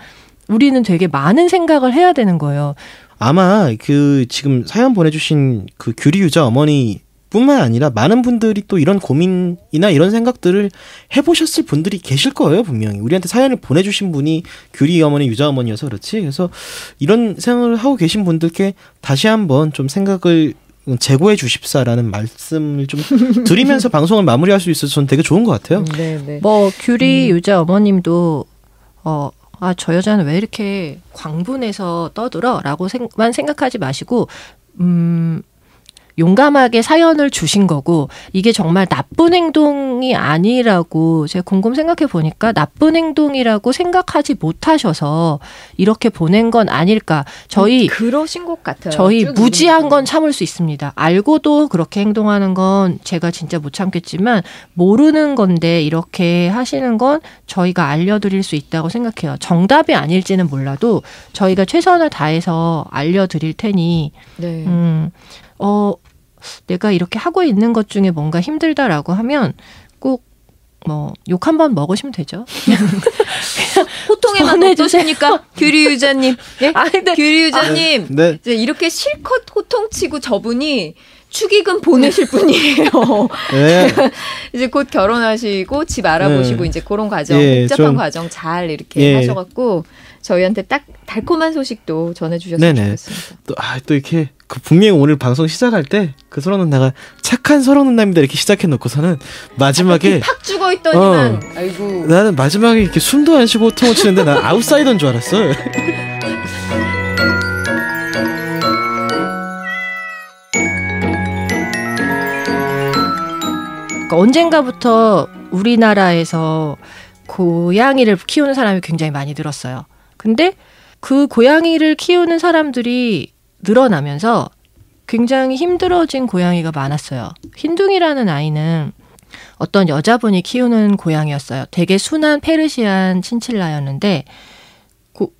우리는 되게 많은 생각을 해야 되는 거예요. 아마 그 지금 사연 보내주신 그 귤이 유자 어머니 뿐만 아니라 많은 분들이 또 이런 고민이나 이런 생각들을 해보셨을 분들이 계실 거예요. 분명히 우리한테 사연을 보내주신 분이 귤이 어머니 유자 어머니여서 그렇지. 그래서 이런 생각을 하고 계신 분들께 다시 한번 좀 생각을 재고해 주십사라는 말씀을 좀 드리면서 방송을 마무리할 수 있어서 저는 되게 좋은 것 같아요. 네네. 뭐 귤이 유자 어머님도 저 여자는 왜 이렇게 광분해서 떠들어? 라고만 생각하지 마시고 용감하게 사연을 주신 거고 이게 정말 나쁜 행동이 아니라고 제가 곰곰 생각해 보니까 나쁜 행동이라고 생각하지 못하셔서 이렇게 보낸 건 아닐까. 그러신 것 같아요. 저희 무지한 건 참을 수 있습니다. 알고도 그렇게 행동하는 건 제가 진짜 못 참겠지만 모르는 건데 이렇게 하시는 건 저희가 알려드릴 수 있다고 생각해요. 정답이 아닐지는 몰라도 저희가 최선을 다해서 알려드릴 테니 네. 내가 이렇게 하고 있는 것 중에 뭔가 힘들다라고 하면 꼭 뭐 욕 한 번 먹으시면 되죠. 호통에만 어떠십니까? 규리 유자님. 네? 네. 규리 유자님. 네. 이제 이렇게 실컷 호통치고 저분이 축의금 보내실 분이에요. 네. 이제 곧 결혼하시고 집 알아보시고 네. 이제 그런 과정, 예, 복잡한 좀, 과정 잘 이렇게 예. 하셔갖고 저희한테 딱 달콤한 소식도 전해주셨으면 네네. 좋겠습니다. 또 이렇게 그 분명히 오늘 방송 시작할 때 그 설왕 누나가 착한 설왕 누나입니다 이렇게 시작해 놓고서는 마지막에 팍 죽어 있더니만 아이고. 나는 마지막에 이렇게 숨도 안 쉬고 호통을 치는데 난 아웃사이더인 줄 알았어. 그러니까 언젠가부터 우리나라에서 고양이를 키우는 사람이 굉장히 많이 늘었어요. 근데 그 고양이를 키우는 사람들이 늘어나면서 굉장히 힘들어진 고양이가 많았어요. 흰둥이라는 아이는 어떤 여자분이 키우는 고양이였어요. 되게 순한 페르시안 친칠라였는데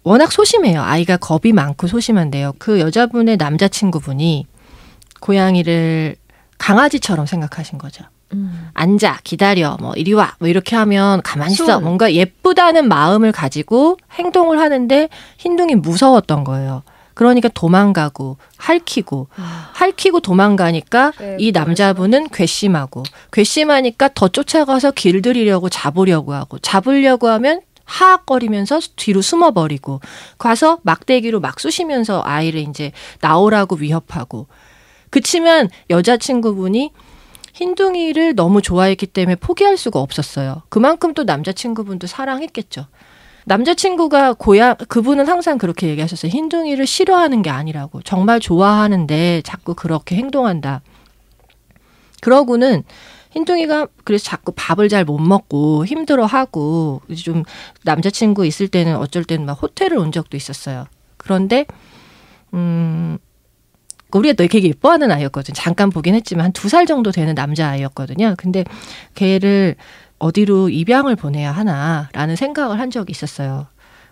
워낙 소심해요. 아이가 겁이 많고 소심한데요. 그 여자분의 남자친구분이 고양이를 강아지처럼 생각하신 거죠. 앉아, 기다려, 뭐 이리 와, 뭐 이렇게 하면 가만히 있어. 뭔가 예쁘다는 마음을 가지고 행동을 하는데 흰둥이 무서웠던 거예요. 그러니까 도망가고 핥히고 도망가니까 네, 이 남자분은 괘씸하니까 더 쫓아가서 길들이려고 잡으려고 하고 잡으려고 하면 하악거리면서 뒤로 숨어버리고 가서 막대기로 막 쑤시면서 아이를 이제 나오라고 위협하고 그치만 여자친구분이 흰둥이를 너무 좋아했기 때문에 포기할 수가 없었어요. 그만큼 또 남자친구분도 사랑했겠죠. 남자친구가 그분은 항상 그렇게 얘기하셨어요. 흰둥이를 싫어하는 게 아니라고. 정말 좋아하는데 자꾸 그렇게 행동한다. 그러고는 흰둥이가 그래서 자꾸 밥을 잘 못 먹고 힘들어하고 좀 남자친구 있을 때는 어쩔 때는 막 호텔을 온 적도 있었어요. 그런데 우리가 되게 예뻐하는 아이였거든요. 잠깐 보긴 했지만 한 2살 정도 되는 남자아이였거든요. 근데 걔를 어디로 입양을 보내야 하나라는 생각을 한 적이 있었어요.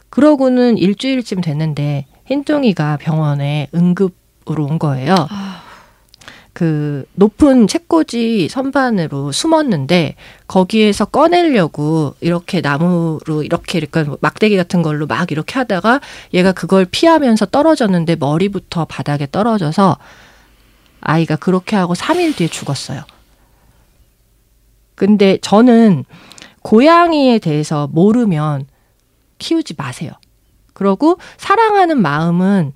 그러고는 일주일쯤 됐는데 흰둥이가 병원에 응급으로 온 거예요. 그 높은 책꽂이 선반으로 숨었는데 거기에서 꺼내려고 이렇게 나무로 이렇게 그러니까 막대기 같은 걸로 막 이렇게 하다가 얘가 그걸 피하면서 떨어졌는데 머리부터 바닥에 떨어져서 아이가 그렇게 하고 3일 뒤에 죽었어요. 근데 저는 고양이에 대해서 모르면 키우지 마세요. 그러고 사랑하는 마음은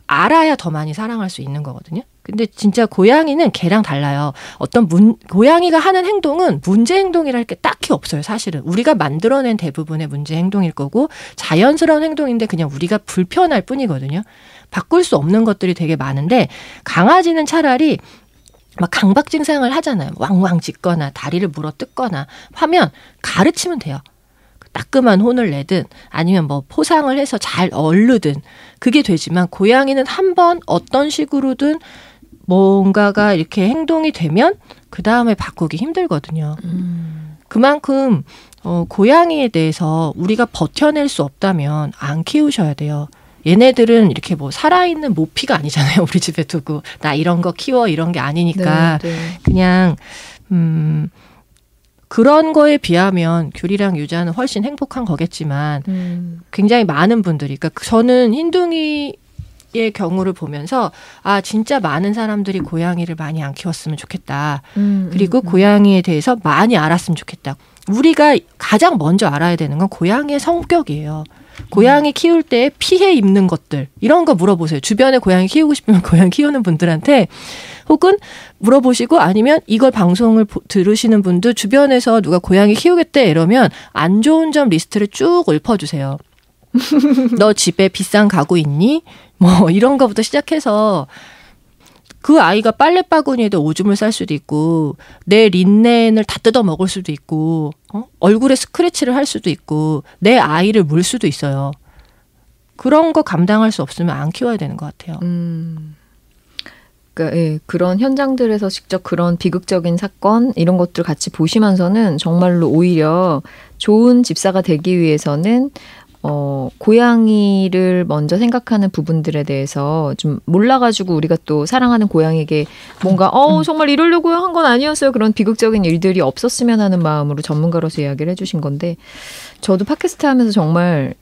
알아야 더 많이 사랑할 수 있는 거거든요. 근데 진짜 고양이는 개랑 달라요. 어떤 고양이가 하는 행동은 문제 행동이랄 게 딱히 없어요. 사실은 우리가 만들어낸 대부분의 문제 행동일 거고 자연스러운 행동인데 그냥 우리가 불편할 뿐이거든요. 바꿀 수 없는 것들이 되게 많은데 강아지는 차라리 막 강박 증상을 하잖아요. 왕왕 짖거나 다리를 물어 뜯거나 하면 가르치면 돼요. 따끔한 혼을 내든 아니면 뭐 포상을 해서 잘 얼르든 그게 되지만 고양이는 한번 어떤 식으로든 뭔가가 이렇게 행동이 되면 그 다음에 바꾸기 힘들거든요. 그만큼 고양이에 대해서 우리가 버텨낼 수 없다면 안 키우셔야 돼요. 얘네들은 이렇게 뭐 살아있는 모피가 아니잖아요. 우리 집에 두고 나 이런 거 키워 이런 게 아니니까 네, 네. 그냥 그런 거에 비하면 귤이랑 유자는 훨씬 행복한 거겠지만 굉장히 많은 분들이 그러니까 저는 흰둥이의 경우를 보면서 아 진짜 많은 사람들이 고양이를 많이 안 키웠으면 좋겠다. 그리고 고양이에 대해서 많이 알았으면 좋겠다. 우리가 가장 먼저 알아야 되는 건 고양이의 성격이에요. 고양이 키울 때 피해 입는 것들 이런 거 물어보세요. 주변에 고양이 키우고 싶으면 고양이 키우는 분들한테 혹은 물어보시고 아니면 이걸 방송을 들으시는 분들 주변에서 누가 고양이 키우겠대 이러면 안 좋은 점 리스트를 쭉 읊어주세요. 너 집에 비싼 가구 있니? 뭐 이런 거부터 시작해서 그 아이가 빨래바구니에도 오줌을 쌀 수도 있고 내 린넨을 다 뜯어 먹을 수도 있고 얼굴에 스크래치를 할 수도 있고 내 아이를 물 수도 있어요. 그런 거 감당할 수 없으면 안 키워야 되는 것 같아요. 그러니까 예, 그런 현장들에서 직접 그런 비극적인 사건 이런 것들 같이 보시면서는 정말로 오히려 좋은 집사가 되기 위해서는 고양이를 먼저 생각하는 부분들에 대해서 좀 몰라가지고 우리가 또 사랑하는 고양이에게 뭔가 정말 이러려고 한 건 아니었어요. 그런 비극적인 일들이 없었으면 하는 마음으로 전문가로서 이야기를 해주신 건데 저도 팟캐스트 하면서 정말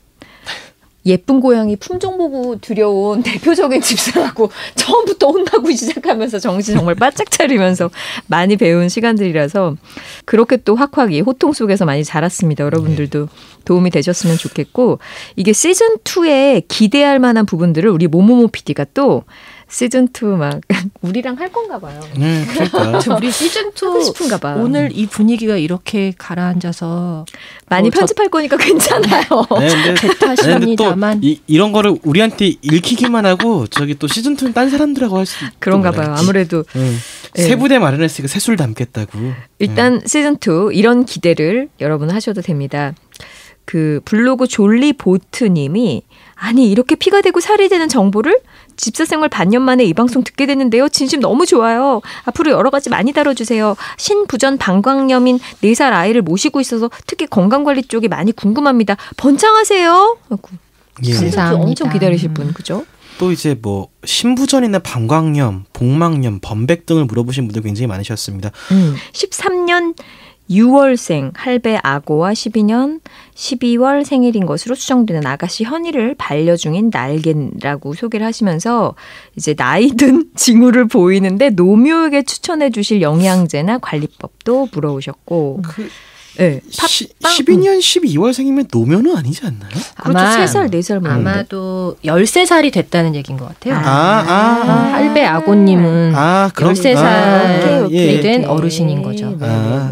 예쁜 고양이 품종 보고 들여온 대표적인 집사라고 처음부터 혼나고 시작하면서 정신 정말 바짝 차리면서 많이 배운 시간들이라서 그렇게 또 확확 이 호통 속에서 많이 자랐습니다. 여러분들도 도움이 되셨으면 좋겠고 이게 시즌2에 기대할 만한 부분들을 우리 모모모 PD가 또 시즌2 막 우리랑 할 건가 봐요. 그러니까. 우리 시즌2 하고 싶은가 봐. 오늘 이 분위기가 이렇게 가라앉아서 많이 편집할 거니까 괜찮아요. 네, 제 탓입니다만 이런 거를 우리한테 읽히기만 하고 저기 또 시즌2는 딴 사람들하고 할 수 그런가 봐요. 아무래도 새 부대 마련했으니까 새 술 담겠다고. 일단 시즌2 이런 기대를 여러분 하셔도 됩니다. 그 블로그 졸리보트님이 아니 이렇게 피가 되고 살이 되는 정보를 집사생활 반년 만에 이 방송 듣게 됐는데요. 진심 너무 좋아요. 앞으로 여러 가지 많이 다뤄주세요. 신부전 방광염인 4살 아이를 모시고 있어서 특히 건강관리 쪽이 많이 궁금합니다. 번창하세요. 예. 감사합니다. 엄청 기다리실 분 그죠? 또 이제 뭐 신부전이나 방광염, 복막염, 범백 등을 물어보신 분들 굉장히 많으셨습니다. 13년 6월생 할배 아고와 12년 12월 생일인 것으로 추정되는 아가씨 현이를 반려 중인 날개라고 소개를 하시면서 이제 나이든 징후를 보이는데 노묘에게 추천해 주실 영양제나 관리법도 물어오셨고 네, 12년 12월생이면 노면은 아니지 않나요? 그렇죠. 3살, 4살 아마도 13살이 됐다는 얘기인 것 같아요. 할배 아고님은 그럼 13살이 된 어르신인 거죠.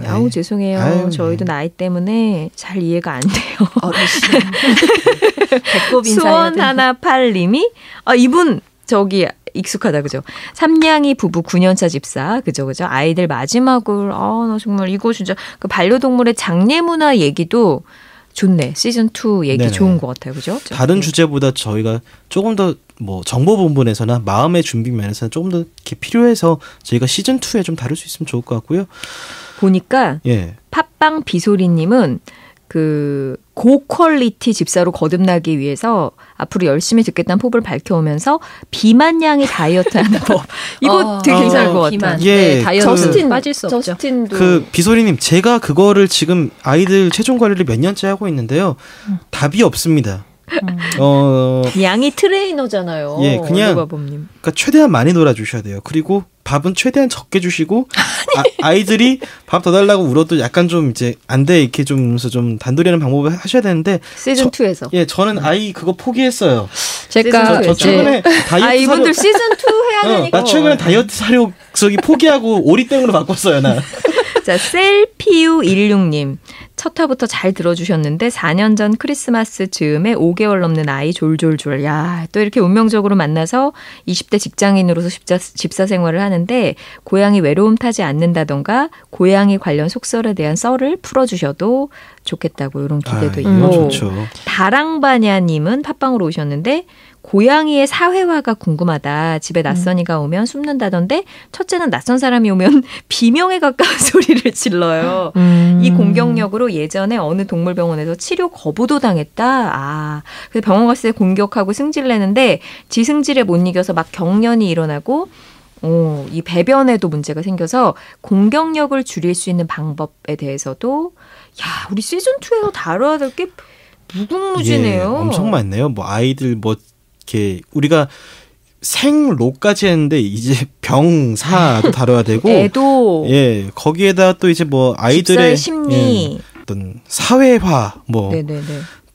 아우 죄송해요. 아유, 저희도 나이 때문에 잘 이해가 안 돼요. 어르신. 배꼽 인사해야 수원 하나 8님이 이분 저기 익숙하다 그죠? 삼냥이 부부 9년차 집사 그죠? 아이들 마지막을 나 정말 이거 진짜 그 반려동물의 장례 문화 얘기도 좋네. 시즌2 얘기 네네. 좋은 것 같아요. 그죠? 다른 주제보다 저희가 조금 더 뭐 정보 부분에서나 마음의 준비 면에서는 조금 더 이렇게 필요해서 저희가 시즌2에 좀 다룰 수 있으면 좋을 것 같고요. 보니까 예. 팟빵 비소리님은 그 고퀄리티 집사로 거듭나기 위해서 앞으로 열심히 듣겠다는 포부를 밝혀오면서 비만냥이 다이어트하는 법. 이거 되게 괜찮을 것 같아요. 예, 다이어트 빠질 수 없죠. 저스틴도 그 비소리님 제가 그거를 지금 아이들 체중 관리를 몇 년째 하고 있는데요. 답이 없습니다. 양이 트레이너잖아요. 예, 그냥 그러니까 최대한 많이 놀아주셔야 돼요. 그리고 밥은 최대한 적게 주시고 아이들이 밥 더 달라고 울어도 약간 좀 이제 안 돼 이렇게 좀 단돌이하는 방법을 하셔야 되는데 시즌2에서 저는 아이 그거 포기했어요. 제가 저 최근에 다이어트 이분들 시즌2 해야 되니까 나 최근에 다이어트 사료 저기 포기하고 오리땡으로 바꿨어요. 나. 자, 셀피우16님. 첫 화부터 잘 들어주셨는데 4년 전 크리스마스 즈음에 5개월 넘는 아이 졸졸졸. 야, 또 이렇게 운명적으로 만나서 20대 직장인으로서 집사 생활을 하는데 고양이 외로움 타지 않는다던가 고양이 관련 속설에 대한 썰을 풀어주셔도 좋겠다고 이런 기대도 있고. 좋죠. 다랑바냐님은 팟빵으로 오셨는데 고양이의 사회화가 궁금하다. 집에 낯선이가 오면 숨는다던데 첫째는 낯선 사람이 오면 비명에 가까운 소리를 질러요. 이 공격력으로 예전에 어느 동물병원에서 치료 거부도 당했다. 그래서 병원 갔을 때 공격하고 승질내는데 지 승질에 못 이겨서 막 경련이 일어나고 이 배변에도 문제가 생겨서 공격력을 줄일 수 있는 방법에 대해서도 우리 시즌2에서 다뤄야 될 게 무궁무진해요. 예, 엄청 많네요. 뭐 아이들 뭐 이렇게 우리가 생로까지 했는데 이제 병사도 다뤄야 되고 애도 거기에다 또 이제 뭐 아이들의 심리 어떤 사회화 뭐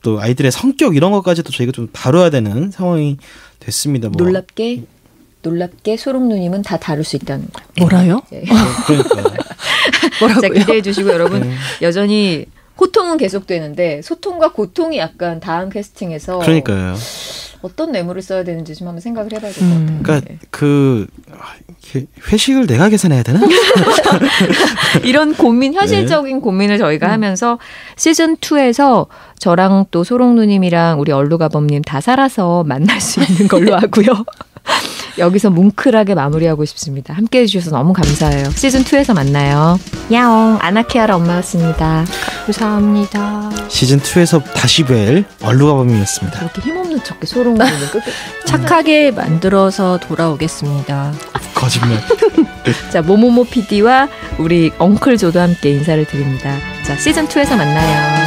또 아이들의 성격 이런 것까지도 저희가 좀 다뤄야 되는 상황이 됐습니다. 뭐. 놀랍게 소롱누님은 다 다룰 수 있다는 거예요. 뭐라요? 그러니까 자, 기대해 주시고 여러분 여전히 호통은 계속되는데 소통과 고통이 약간 다음 캐스팅에서 그러니까요. 어떤 뇌물을 써야 되는지 좀 한번 생각을 해봐야 될 것 같아요. 그러니까 그 회식을 내가 계산해야 되나? 이런 고민, 현실적인 고민을 저희가 하면서 시즌2에서 저랑 또 소롱누님이랑 우리 얼루가범님 다 살아서 만날 수 있는 걸로 하고요. 여기서 뭉클하게 마무리하고 싶습니다. 함께해 주셔서 너무 감사해요. 시즌2에서 만나요. 야옹, 아나키아라 엄마였습니다. 감사합니다. 시즌2에서 다시 뵐 얼루가범이었습니다. 그렇게 힘없는 척해 소롱누님 착하게 만들어서 돌아오겠습니다. 거짓말. 자, 모모모 PD와 우리 엉클 조도 함께 인사를 드립니다. 자, 시즌2에서 만나요.